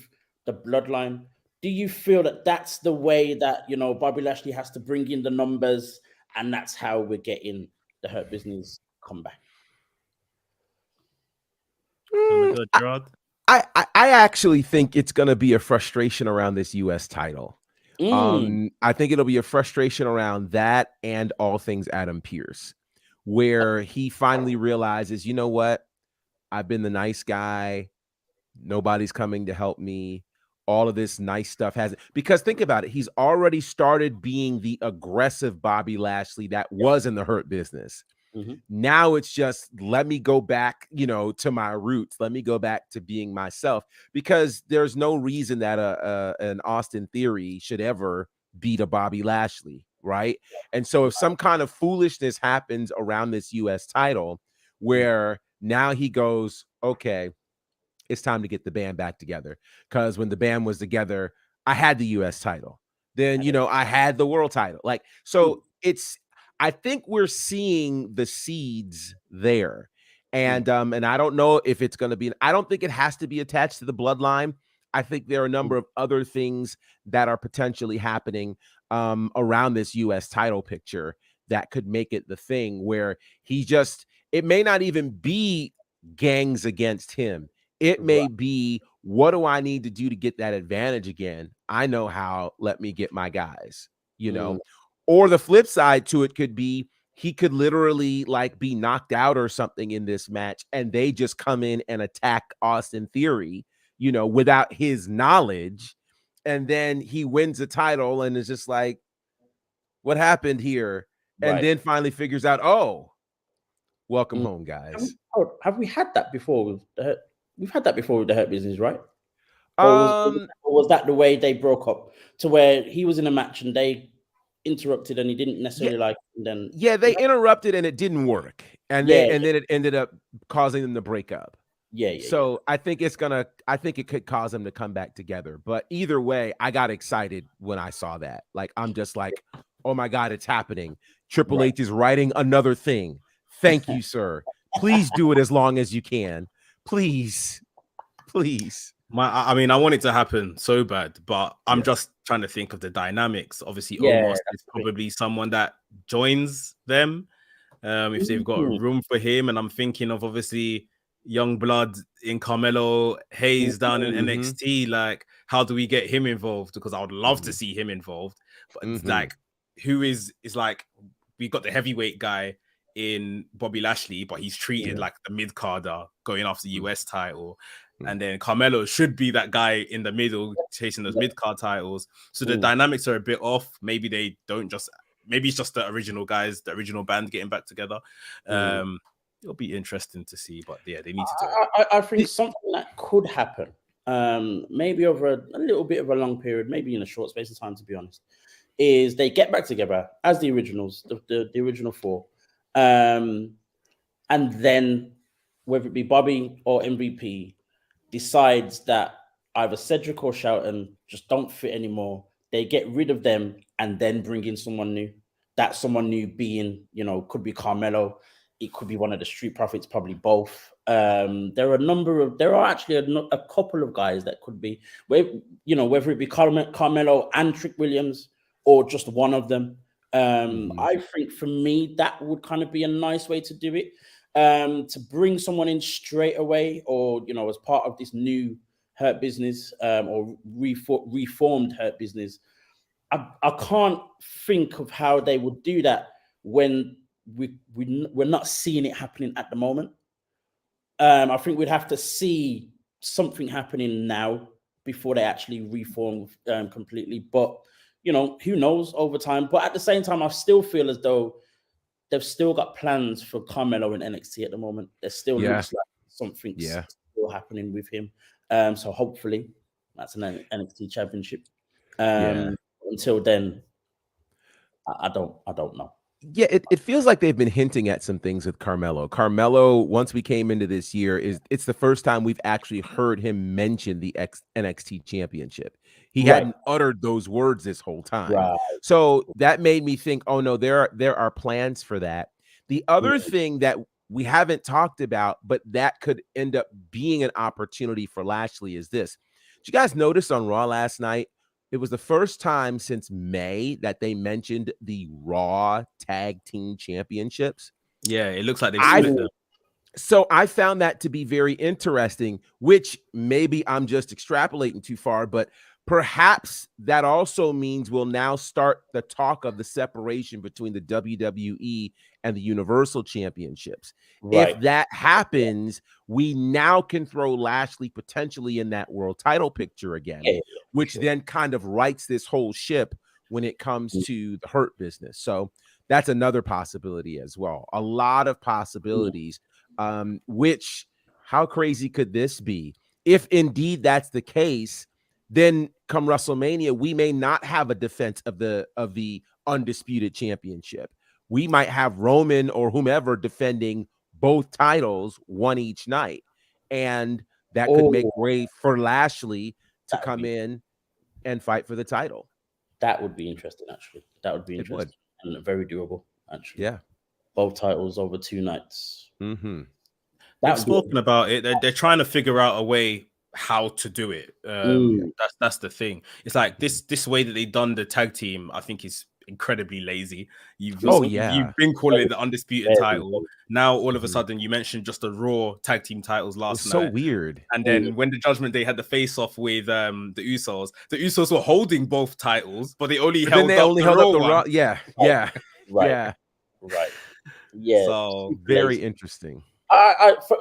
Speaker 2: the bloodline. Do you feel that that's the way that, you know, Bobby Lashley has to bring in the numbers, and that's how we're getting the Hurt Business comeback?
Speaker 1: Good, Gerard.
Speaker 3: I actually think it's going to be a frustration around this U.S. title. I think it'll be a frustration around that and all things Adam Pearce, where he finally realizes, you know what? I've been the nice guy. Nobody's coming to help me. All of this nice stuff hasn't, because think about it. He's already started being the aggressive Bobby Lashley that was in the Hurt Business. Now it's just, let me go back, to my roots. Let me go back to being myself, because there's no reason that an Austin Theory should ever beat a Bobby Lashley, right? And so if some kind of foolishness happens around this U.S. title, where now he goes, okay, it's time to get the band back together, because when the band was together, I had the U.S. title. Then, I had the world title. Like, so I think we're seeing the seeds there. And I don't know if it's going to be, I don't think it has to be attached to the bloodline. I think there are a number of other things that are potentially happening around this U.S. title picture that could make it the thing where it may not even be gangs against him. It may be, what do I need to do to get that advantage again? I know how, let me get my guys, Or the flip side to it could be, he could literally be knocked out or something in this match, and they just come in and attack Austin Theory, without his knowledge. And then he wins the title and is just like, what happened here? And then finally figures out, oh, welcome home, guys.
Speaker 2: Have we had that before? We've had that before with the Hurt Business, right? Or was that the way they broke up, to where he was in a match and they interrupted and he didn't necessarily like it, and then
Speaker 3: they interrupted and it didn't work, and then it ended up causing them to break up. So I think it could cause them to come back together. But either way, I got excited when I saw that. Like, I'm just like, oh my God, it's happening. Triple H is writing another thing. Thank you, sir. Please do it as long as you can. Please.
Speaker 1: I want it to happen so bad, but I'm just trying to think of the dynamics. Obviously, Omos is probably someone that joins them if they've got room for him. And I'm thinking of, obviously, young blood in Carmelo Hayes down in NXT. Like, how do we get him involved? Because I would love to see him involved. But it's like, who is like, we got the heavyweight guy in Bobby Lashley, but he's treated like the mid-carder going after the US title. And then Carmelo should be that guy in the middle chasing those mid-card titles. So the dynamics are a bit off. Maybe they don't maybe it's just the original guys, the original band getting back together. It'll be interesting to see, but they need to do it.
Speaker 2: I think something that could happen, maybe over a little bit of a long period, maybe in a short space of time, to be honest, is they get back together as the originals, the original four. And then whether it be Bobby or MVP decides that either Cedric or Shelton just don't fit anymore, they get rid of them and then bring in someone new. That someone new being, could be Carmelo, it could be one of the Street Profits, probably both. There are actually a couple of guys that could be, whether it be Carmelo and Trick Williams or just one of them. I think for me, that would kind of be a nice way to do it. To bring someone in straight away, or as part of this new Hurt Business, or reformed Hurt Business. I can't think of how they would do that when we're not seeing it happening at the moment. I think we'd have to see something happening now before they actually reform completely. But who knows over time. But at the same time, I still feel as though they've still got plans for Carmelo in NXT at the moment. There still looks like something's still happening with him. So hopefully that's an NXT championship. Until then, I don't know.
Speaker 3: Yeah, it feels like they've been hinting at some things with Carmelo. Carmelo, once we came into this year, it's the first time we've actually heard him mention the NXT championship. He hadn't uttered those words this whole time. So that made me think, oh no, there are plans for that. The other thing that we haven't talked about, but that could end up being an opportunity for Lashley is this. Did you guys notice on Raw last night? It was the first time since May that they mentioned the Raw Tag Team Championships.
Speaker 1: Yeah, it looks like they split them.
Speaker 3: So I found that to be very interesting, which maybe I'm just extrapolating too far, but perhaps that also means we'll now start the talk of the separation between the WWE and the Universal Championships. If
Speaker 2: Right.
Speaker 3: that happens, we now can throw Lashley potentially in that world title picture again,
Speaker 2: Yeah,
Speaker 3: which
Speaker 2: sure.
Speaker 3: then kind of rights this whole ship when it comes
Speaker 2: Mm.
Speaker 3: to the Hurt business. So that's another possibility as well. A lot of possibilities. Which, how crazy could this be? If indeed that's the case, then come WrestleMania, we may not have a defense of the undisputed championship. We might have Roman or whomever defending both titles, one each night, and that could make
Speaker 2: Oh,
Speaker 3: way for Lashley to
Speaker 2: that would
Speaker 3: come
Speaker 2: be
Speaker 3: in and fight for the title.
Speaker 2: interesting. Actually, that would be
Speaker 3: It would,
Speaker 2: interesting and very doable. Actually,
Speaker 3: yeah.
Speaker 2: both titles over 2 nights.
Speaker 3: Mm-hmm.
Speaker 2: That
Speaker 1: They've
Speaker 2: would be.
Speaker 1: spoken about it. They're trying to figure out a way how to do it. That's the thing. It's like this way that they've done the tag team, I think, is incredibly lazy.
Speaker 3: Oh,
Speaker 1: You've
Speaker 3: yeah.
Speaker 1: been calling it the undisputed
Speaker 2: Very,
Speaker 1: title. Now all of a
Speaker 3: Mhm.
Speaker 1: sudden you mentioned just the Raw tag team titles
Speaker 3: It was
Speaker 1: last
Speaker 3: so
Speaker 1: night.
Speaker 3: weird.
Speaker 1: And then when the Judgment Day had the face off with the Usos were holding both titles, but they only
Speaker 3: But then
Speaker 1: held
Speaker 3: they
Speaker 1: up
Speaker 3: only
Speaker 1: the
Speaker 3: held
Speaker 1: Raw
Speaker 3: up the
Speaker 1: one.
Speaker 3: Raw. Yeah, yeah,
Speaker 2: Right.
Speaker 3: yeah.
Speaker 2: Right. Yeah.
Speaker 1: So
Speaker 3: Very
Speaker 2: Lazy.
Speaker 3: interesting.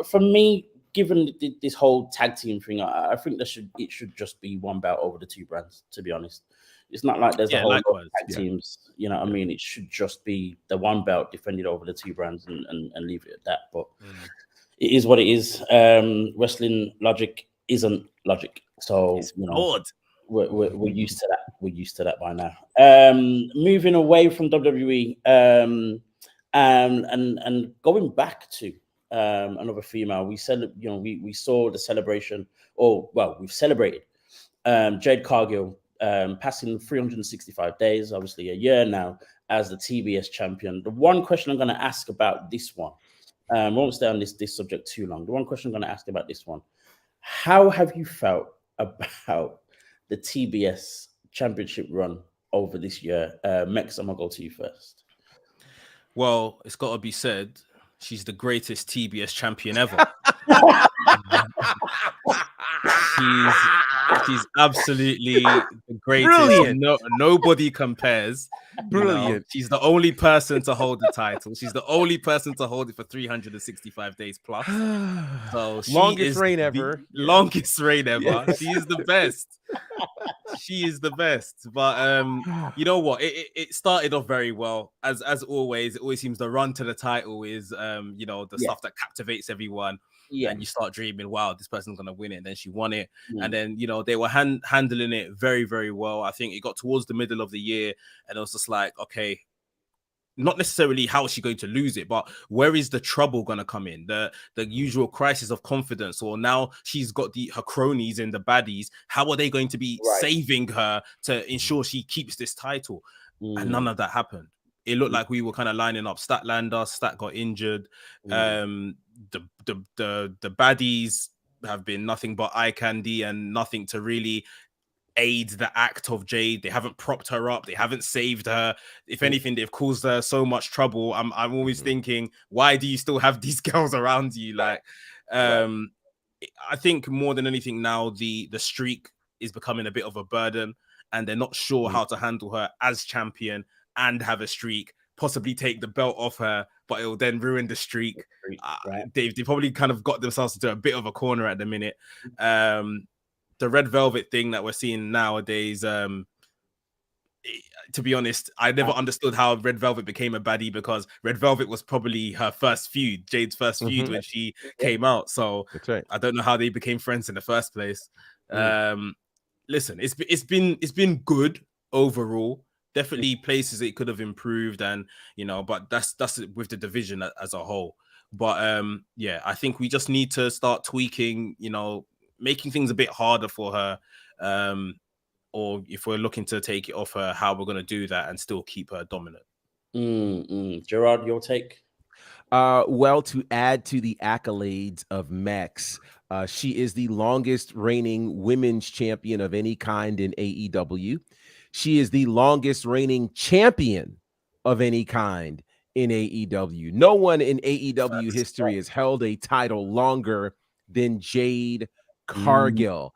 Speaker 2: For me, given this whole tag team thing, I think it should just be one belt over the two brands. To be honest, it's not like there's a
Speaker 1: yeah,
Speaker 2: whole lot of
Speaker 1: likewise.
Speaker 2: tag teams. You know what I mean? It should just be the one belt defended over the two brands and leave it at that. But it is what it is. Wrestling logic isn't logic, so
Speaker 1: It's
Speaker 2: you know
Speaker 1: flawed.
Speaker 2: we're used to that. We're used to that by now. Moving away from WWE, and going back to another female, we said, we saw the celebration, or well, we've celebrated Jade Cargill passing 365 days, obviously a year now as the TBS champion. The one question I'm going to ask about this one, won't stay on this subject too long. The one question I'm going to ask about this one: how have you felt about the TBS championship run over this year? Mex, I'm gonna go to you first.
Speaker 1: Well, it's got to be said, she's the greatest TBS champion ever. She's absolutely the greatest.
Speaker 3: Brilliant.
Speaker 1: Nobody compares.
Speaker 3: Brilliant.
Speaker 1: She's the only person to hold the title. She's the only person to hold it for 365 days plus. So she
Speaker 3: Longest
Speaker 1: is
Speaker 3: reign
Speaker 1: the
Speaker 3: ever.
Speaker 1: longest reign ever.
Speaker 3: Yes.
Speaker 1: She is the best. She is the best. But you know what? It started off very well. As always, it always seems the run to the title is the stuff that captivates everyone.
Speaker 2: Yeah.
Speaker 1: And you start dreaming, wow, this person's gonna win it. And then she won it. And then they were handling it very, very well. I think it got towards the middle of the year, and it was just like, okay, not necessarily how is she going to lose it, but where is the trouble going to come in? The usual crisis of confidence, or now she's got her cronies and the baddies. How are they going to be saving her to ensure she keeps this title? And none of that happened. It looked like we were kind of lining up. Stat got injured. The baddies have been nothing but eye candy and nothing to really aid the act of Jade. They haven't propped her up. They haven't saved her. If anything, they've caused her so much trouble. I'm always thinking, why do you still have these girls around you? Like, I think more than anything now, the streak is becoming a bit of a burden, and they're not sure how to handle her as champion and have a streak, possibly take the belt off her, but it will then ruin the streak. They probably kind of got themselves into a bit of a corner at the minute. The Red Velvet thing that we're seeing nowadays, to be honest, I never understood how Red Velvet became a baddie, because Red Velvet was probably her first feud, Jade's first feud when she came out. So
Speaker 3: That's right.
Speaker 1: I don't know how they became friends in the first place. Listen, it's been good overall. Definitely places it could have improved, and but that's with the division as a whole. But I think we just need to start tweaking, making things a bit harder for her, or if we're looking to take it off her, how we're going to do that and still keep her dominant.
Speaker 2: Gerard, your take?
Speaker 3: Well, to add to the accolades of Mex, she is the longest reigning women's champion of any kind in AEW. She is the longest reigning champion of any kind in AEW. No one in AEW history has held a title longer than Jade Cargill.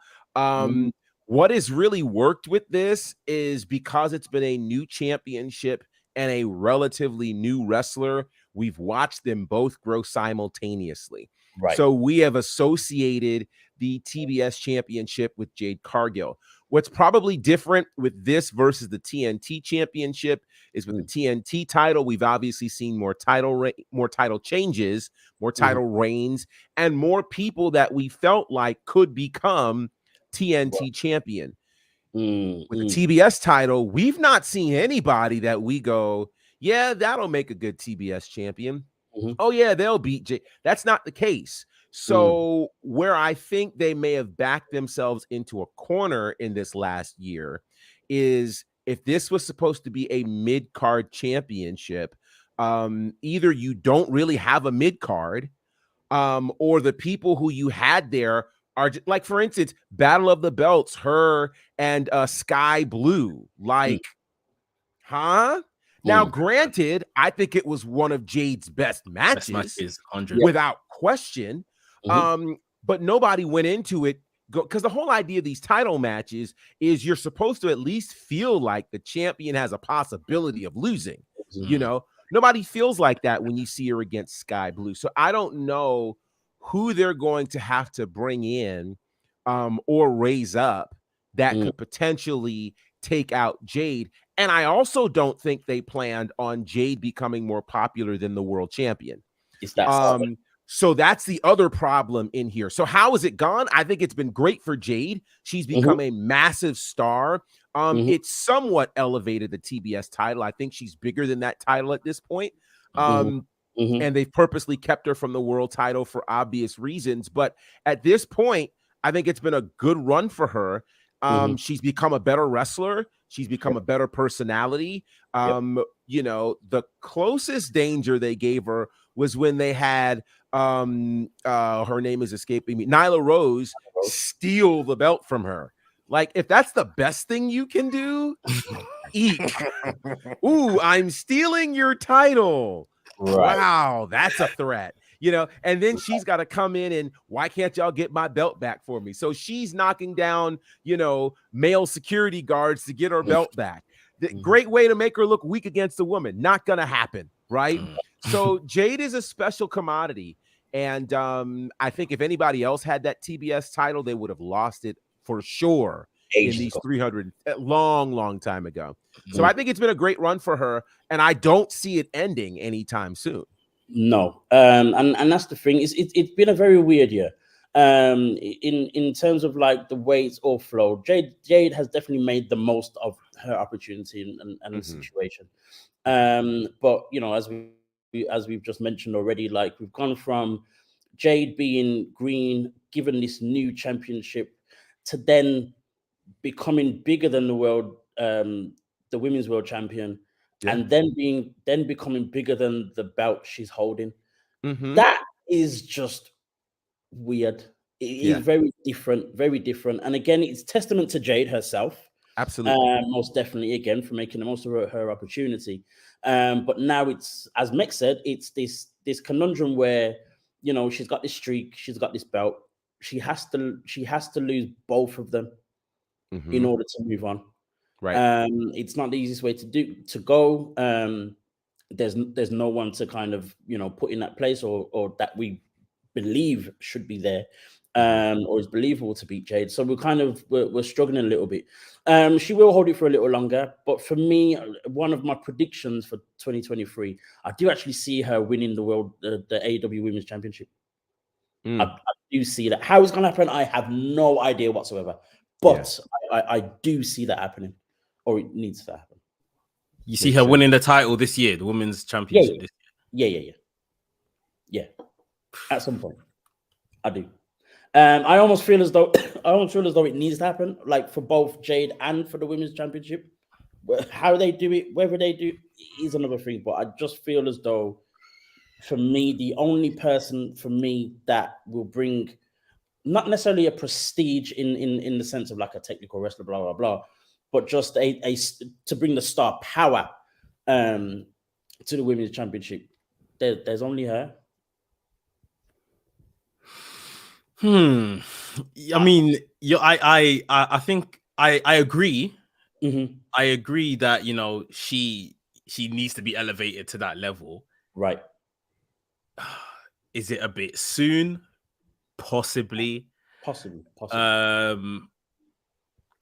Speaker 3: What has really worked with this is because it's been a new championship and a relatively new wrestler, we've watched them both grow simultaneously.
Speaker 2: Right.
Speaker 3: So we have associated the TBS championship with Jade Cargill. What's probably different with this versus the TNT championship is with the TNT title, we've obviously seen more title changes, more title reigns, and more people that we felt like could become TNT champion. With the TBS title, we've not seen anybody that we go, yeah, that'll make a good TBS champion. Oh yeah, they'll beat Jay. That's not the case. So where I think they may have backed themselves into a corner in this last year is if this was supposed to be a mid-card championship, either you don't really have a mid-card, or the people who you had there are just, like, for instance, Battle of the Belts, her and Sky Blue. Like, huh? Now, granted, I think it was one of Jade's best matches, without question. But nobody went into it because the whole idea of these title matches is you're supposed to at least feel like the champion has a possibility of losing. You know, nobody feels like that when you see her against Sky Blue. So I don't know who they're going to have to bring in or raise up that could potentially take out Jade. And I also don't think they planned on Jade becoming more popular than the world champion. So that's the other problem in here. So how has it gone? I think it's been great for Jade. She's become a massive star. It's somewhat elevated the TBS title. I think she's bigger than that title at this point. And they've purposely kept her from the world title for obvious reasons. But at this point, I think it's been a good run for her. She's become a better wrestler. She's become a better personality. You know, the closest danger they gave her was when they had her name is escaping me, Nyla Rose, steal the belt from her. Like, if that's the best thing you can do, eek. Ooh, I'm stealing your title. Right. Wow, that's a threat. You know, and then she's got to come in and why can't y'all get my belt back for me? So she's knocking down, you know, male security guards to get her belt back. The great way to make her look weak against a woman. Not going to happen, right? So Jade is a special commodity. And I think if anybody else had that TBS title, they would have lost it for sure in these 300, long time ago. So I think it's been a great run for her. And I don't see it ending anytime soon.
Speaker 2: No, and that's the thing. It's been a very weird year. In terms of like the way it's all flowed, Jade has definitely made the most of her opportunity and the situation. But you know, as we've just mentioned already, like we've gone from Jade being green, given this new championship, to then becoming bigger than the world, the women's world champion. And then becoming bigger than the belt she's holding. That is just weird. It is very different. And again, it's testament to Jade herself.
Speaker 3: Absolutely.
Speaker 2: Most definitely, again, for making the most of her opportunity. But now it's, as Mick said, it's this conundrum where, you know, she's got this streak, she's got this belt. She has to lose both of them in order to move on.
Speaker 3: Right.
Speaker 2: It's not the easiest way to go. There's no one to kind of, you know, put in that place or that we believe should be there, or is believable to beat Jade. So we're struggling a little bit. She will hold it for a little longer, but for me, one of my predictions for 2023, I do actually see her winning the AEW Women's Championship. I do see that. How it's going to happen, I have no idea whatsoever. But I do see that happening, or it needs to happen.
Speaker 1: You see her winning the title this year, the women's championship this
Speaker 2: year? Yeah. At some point, I do. I almost feel as though it needs to happen, like for both Jade and for the women's championship. How they do it, whether they do, is another thing. But I just feel as though, for me, the only person for me that will bring, not necessarily a prestige in the sense of like a technical wrestler, blah blah blah, but just a to bring the star power to the women's championship. There's only her.
Speaker 1: I mean, I think I agree.
Speaker 2: Mm-hmm.
Speaker 1: I agree that she needs to be elevated to that level.
Speaker 2: Right.
Speaker 1: Is it a bit soon? Possibly.
Speaker 2: Possibly.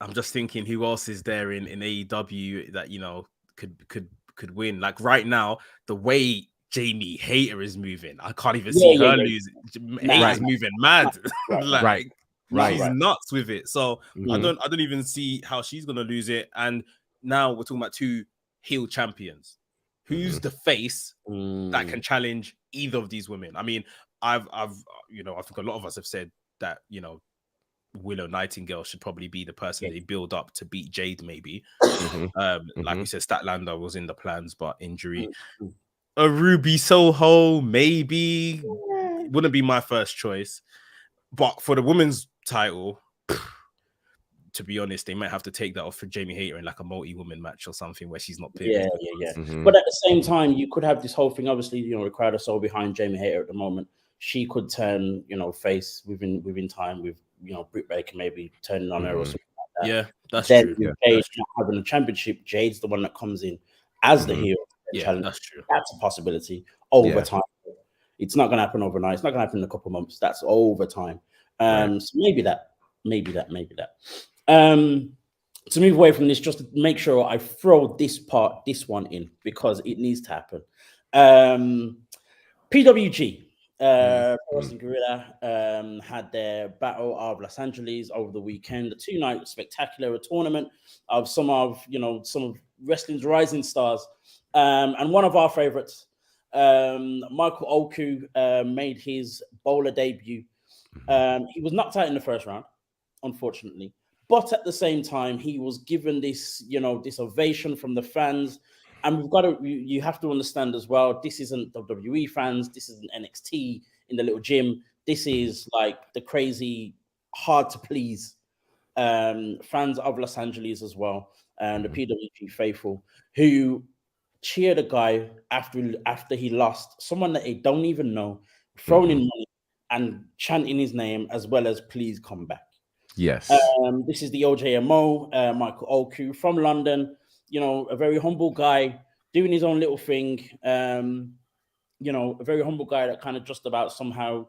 Speaker 1: I'm just thinking who else is there in AEW that could win. Like right now, the way Jamie Hayter is moving, I can't even see her lose. Hayter's moving mad.
Speaker 3: Right.
Speaker 1: She's nuts with it. So I
Speaker 2: Mm-hmm.
Speaker 1: don't even see how she's gonna lose it. And now we're talking about two heel champions. Who's the face that can challenge either of these women? I mean, I think a lot of us have said that Willow Nightingale should probably be the person they build up to beat Jade, maybe. Like we said, Statlander was in the plans, but injury. A Ruby Soho, maybe. Wouldn't be my first choice. But for the women's title, to be honest, they might have to take that off for Jamie Hayter in like a multi-woman match or something where she's not pivotal.
Speaker 2: Yeah. But at the same time, you could have this whole thing. Obviously, the crowd are so behind Jamie Hayter at the moment. She could turn, face within time with, Britt Baker maybe turning on her or something like that.
Speaker 1: Yeah, that's
Speaker 2: then
Speaker 1: true.
Speaker 2: Jade not having a championship, Jade's the one that comes in as the heel.
Speaker 1: Yeah, that's true.
Speaker 2: That's a possibility over time. It's not going to happen overnight. It's not going to happen in a couple of months. That's over time. So maybe that. To move away from this, just to make sure I throw this one in because it needs to happen. PWG, Wrestling Guerrilla, had their Battle of Los Angeles over the weekend. A 2-night spectacular tournament of some of wrestling's rising stars, and one of our favorites, Michael Oku, made his bowler debut. He was knocked out in the first round, unfortunately. But at the same time, he was given this, this ovation from the fans. And you have to understand as well, this isn't WWE fans. This isn't NXT in the little gym. This is like the crazy, hard to please fans of Los Angeles as well. And the PWG faithful who cheered a guy after he lost, someone that they don't even know, throwing in money and chanting his name as well as please come back.
Speaker 3: Yes.
Speaker 2: This is the OJMO, Michael Oku from London. A very humble guy doing his own little thing. A very humble guy that kind of just about somehow,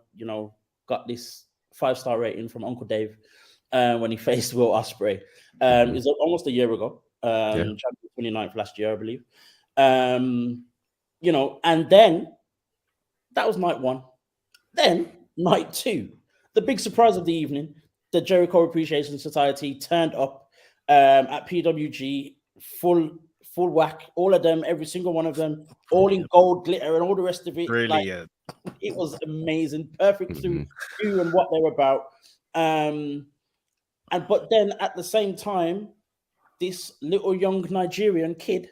Speaker 2: got this 5-star rating from Uncle Dave when he faced Will Ospreay. It was almost a year ago. Champion 29th last year, I believe. And then that was night one. Then night two, the big surprise of the evening. The Jericho Appreciation Society turned up at PWG, full whack, all of them, every single one of them, all in gold, glitter, and all the rest of it.
Speaker 1: Brilliant.
Speaker 2: It was amazing, perfect to who and what they're about. But then at the same time, this little young Nigerian kid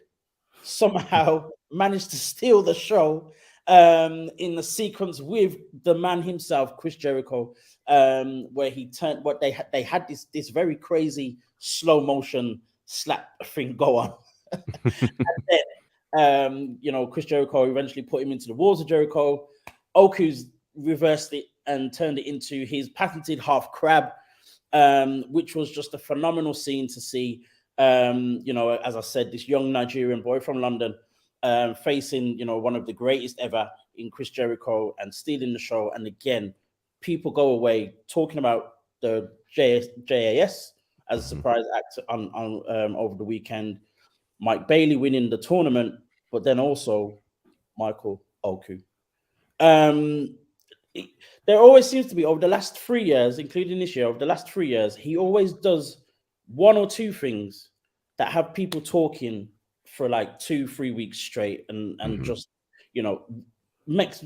Speaker 2: somehow managed to steal the show in the sequence with the man himself, Chris Jericho, where he turned what they had this very crazy slow motion slap thing go on. And then Chris Jericho eventually put him into the walls of Jericho. Oku's reversed it and turned it into his patented half crab, which was just a phenomenal scene to see. As I said, this young Nigerian boy from London facing, one of the greatest ever in Chris Jericho and stealing the show. And again, people go away talking about the JAS as a surprise act on over the weekend. Mike Bailey winning the tournament, but then also Michael Oku. There always seems to be, over the last 3 years, including this year, over the last 3 years, he always does one or two things that have people talking for like 2-3 weeks straight and just, makes,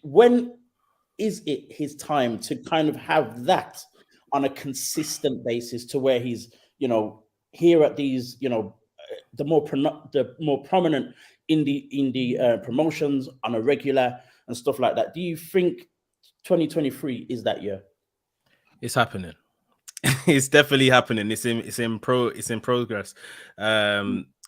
Speaker 2: when is it his time to kind of have that on a consistent basis to where he's, here at these, the more prominent indie promotions on a regular and stuff like that. Do you think 2023 is that year?
Speaker 1: It's happening. It's definitely happening. It's in progress.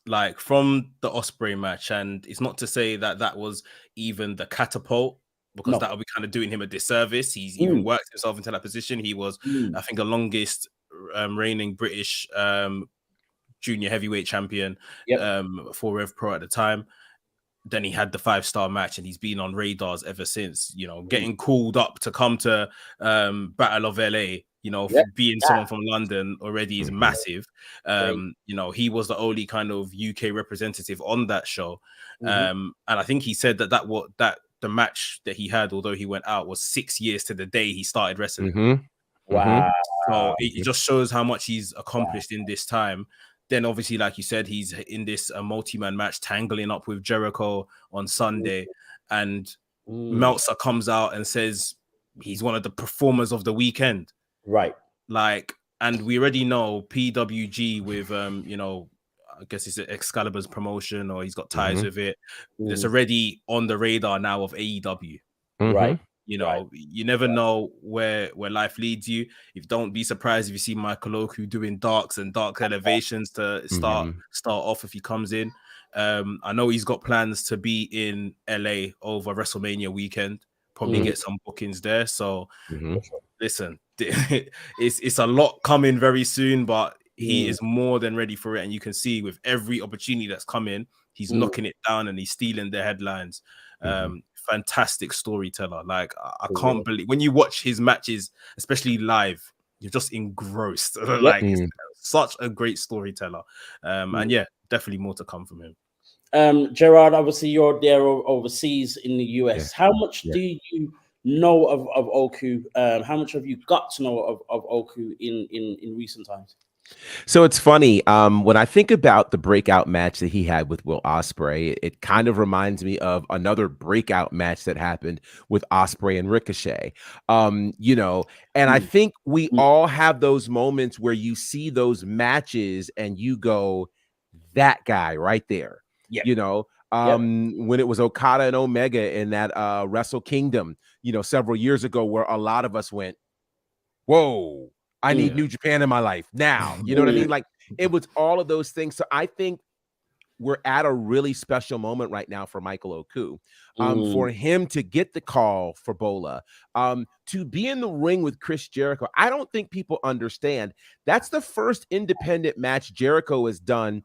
Speaker 1: like from the Osprey match, and it's not to say that that was even the catapult, because that would be kind of doing him a disservice. He's even worked himself into that position. He was, I think, the longest reigning British junior heavyweight champion for Rev Pro at the time. Then he had the 5-star match, and he's been on radars ever since. You know, getting called up to come to Battle of LA. You know, being someone from London already is massive. You know, he was the only kind of UK representative on that show, and I think he said that the match that he had, although he went out, was 6 years to the day he started wrestling.
Speaker 2: Wow!
Speaker 1: So it just shows how much he's accomplished in this time. Then obviously, like you said, he's in this multi-man match, tangling up with Jericho on Sunday, and Meltzer comes out and says he's one of the performers of the weekend.
Speaker 2: Right.
Speaker 1: Like, and we already know PWG with you know, I guess it's Excalibur's promotion, or he's got ties with it. It's already on the radar now of AEW.
Speaker 2: Right.
Speaker 1: You know, you never know where life leads you. Don't be surprised if you see Michael Oku doing darks and dark elevations to start off if he comes in. I know he's got plans to be in LA over WrestleMania weekend. Probably get some bookings there. So listen, it's a lot coming very soon, but he is more than ready for it. And you can see with every opportunity that's coming, he's knocking it down and he's stealing the headlines. Fantastic storyteller. Like, I can't believe when you watch his matches, especially live, you're just engrossed. Like, such a great storyteller. And yeah, definitely more to come from him.
Speaker 2: Gerard, obviously you're there overseas in the US. How much do you know of Oku? How much have you got to know of Oku in recent times?
Speaker 3: So it's funny, when I think about the breakout match that he had with Will Ospreay, it kind of reminds me of another breakout match that happened with Ospreay and Ricochet. You know, and I think we all have those moments where you see those matches and you go, that guy right there. You know, when it was Okada and Omega in that Wrestle Kingdom, you know, several years ago, where a lot of us went, whoa, I need New Japan in my life now. You know what I mean? Like, it was all of those things. So I think we're at a really special moment right now for Michael Oku. For him to get the call for Bola, to be in the ring with Chris Jericho. I don't think people understand that's the first independent match Jericho has done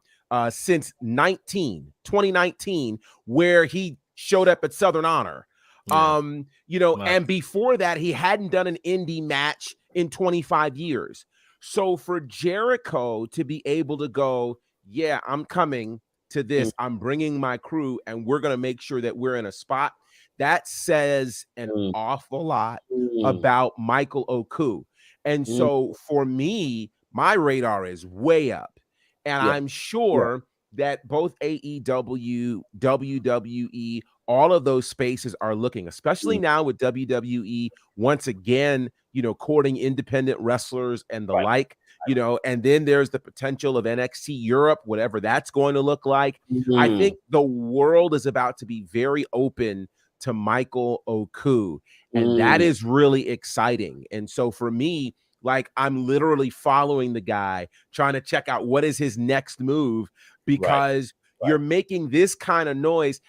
Speaker 3: since 2019, where he showed up at Southern Honor. You know, and before that, he hadn't done an indie match in 25 years. So for Jericho to be able to go, yeah, I'm coming to this, I'm bringing my crew, and we're going to make sure that we're in a spot, that says an awful lot about Michael Oku. And so for me, my radar is way up. And I'm sure that both AEW, WWE, all of those spaces are looking, especially now with WWE once again, you know, courting independent wrestlers and the like, you know, and then there's the potential of NXT Europe, whatever that's going to look like. I think the world is about to be very open to Michael Oku, and that is really exciting. And so for me, like, I'm literally following the guy, trying to check out what is his next move, because you're making this kind of noise.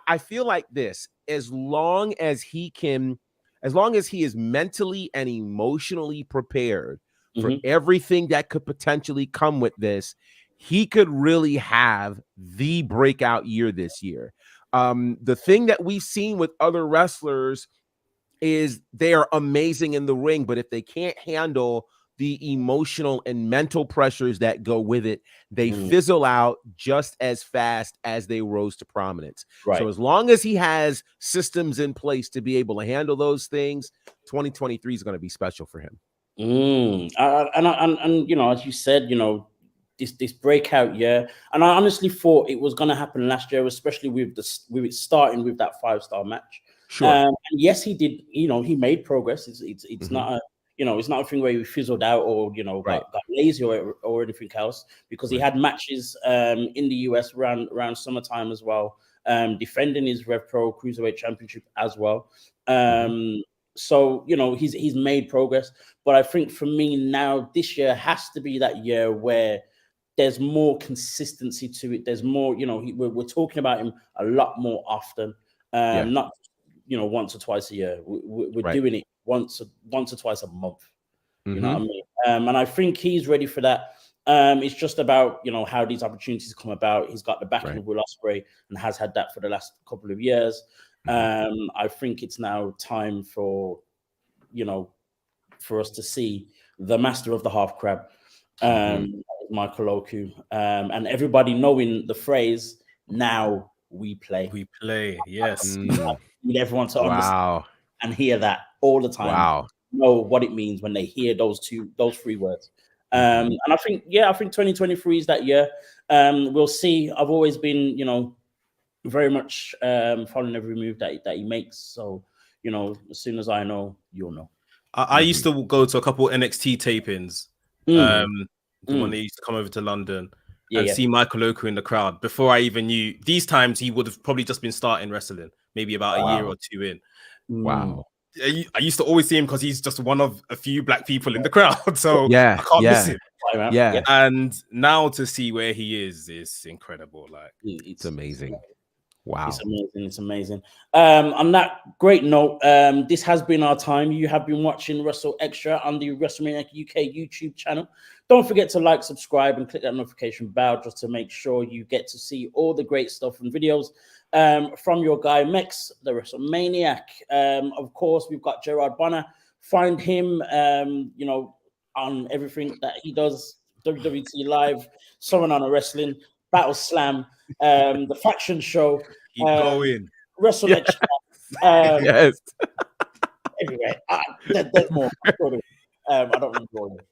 Speaker 3: I feel like this, as long as he is mentally and emotionally prepared for everything that could potentially come with this, he could really have the breakout year this year. The thing that we've seen with other wrestlers is they are amazing in the ring, but if they can't handle the emotional and mental pressures that go with it, they fizzle out just as fast as they rose to prominence. So as long as he has systems in place to be able to handle those things, 2023 is going to be special for him.
Speaker 2: And you know, as you said, you know, this breakout year, and I honestly thought it was going to happen last year, especially with it starting with that 5-star match. And yes, he did. You know, he made progress. It's not a, you know, it's not a thing where he fizzled out or, you know, got lazy or anything else, because he had matches in the US around summertime as well, defending his Rev Pro Cruiserweight Championship as well. So, you know, he's made progress. But I think for me now, this year has to be that year where there's more consistency to it. There's more, we're talking about him a lot more often. Not once or twice a year. We're doing it once or twice a month. You know what I mean? And I think he's ready for that. It's just about how these opportunities come about. He's got the backing of Will Ospreay and has had that for the last couple of years. I think it's now time for us to see the master of the half crab, Michael Oku, and everybody knowing the phrase "now we play."
Speaker 1: We play, yes.
Speaker 2: I need everyone to understand and hear that all the time. Know what it means when they hear those three words. And I think 2023 is that year. We'll see. I've always been, very much following every move that he makes. So, as soon as I know, you'll know.
Speaker 1: I used to go to a couple NXT tapings. When they used to come over to London and see Michael Oku in the crowd. Before I even knew, these times he would have probably just been starting wrestling, maybe about a year or two in.
Speaker 3: Wow.
Speaker 1: I used to always see him because he's just one of a few black people in the crowd. So I can't miss him.
Speaker 3: Yeah.
Speaker 1: And now to see where he is incredible. Like
Speaker 3: it's amazing. Wow.
Speaker 2: It's amazing. On that great note, this has been our time. You have been watching WrstlXtra on the WrestleManiac UK YouTube channel. Don't forget to like, subscribe, and click that notification bell just to make sure you get to see all the great stuff and videos from your guy Mex, the WrestleManiac. Of course, we've got Gerard Bonner. Find him, on everything that he does. WWT Live, Someone on a Wrestling, Battle Slam, the Faction Show.
Speaker 1: Keep going.
Speaker 2: WrestleXtra.
Speaker 3: Yes.
Speaker 2: Anyway, there's more. I don't remember all of it.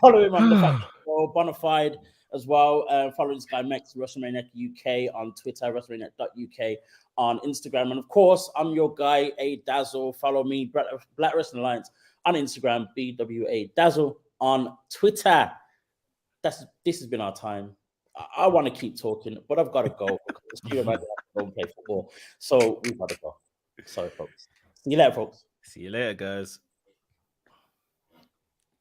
Speaker 2: Follow him on the Faction Show, Bonafide as well. Follow this guy, Mex, WrestleManiac UK on Twitter, WrestleManiac.uk on Instagram. And of course, I'm your guy, A Dazzle. Follow me, Black Wrestling Alliance on Instagram, BWA Dazzle on Twitter. This has been our time. I want to keep talking, but I've got to go because you have to go and play football. So we've got to go. Sorry, folks. See you later, folks.
Speaker 1: See you later, guys.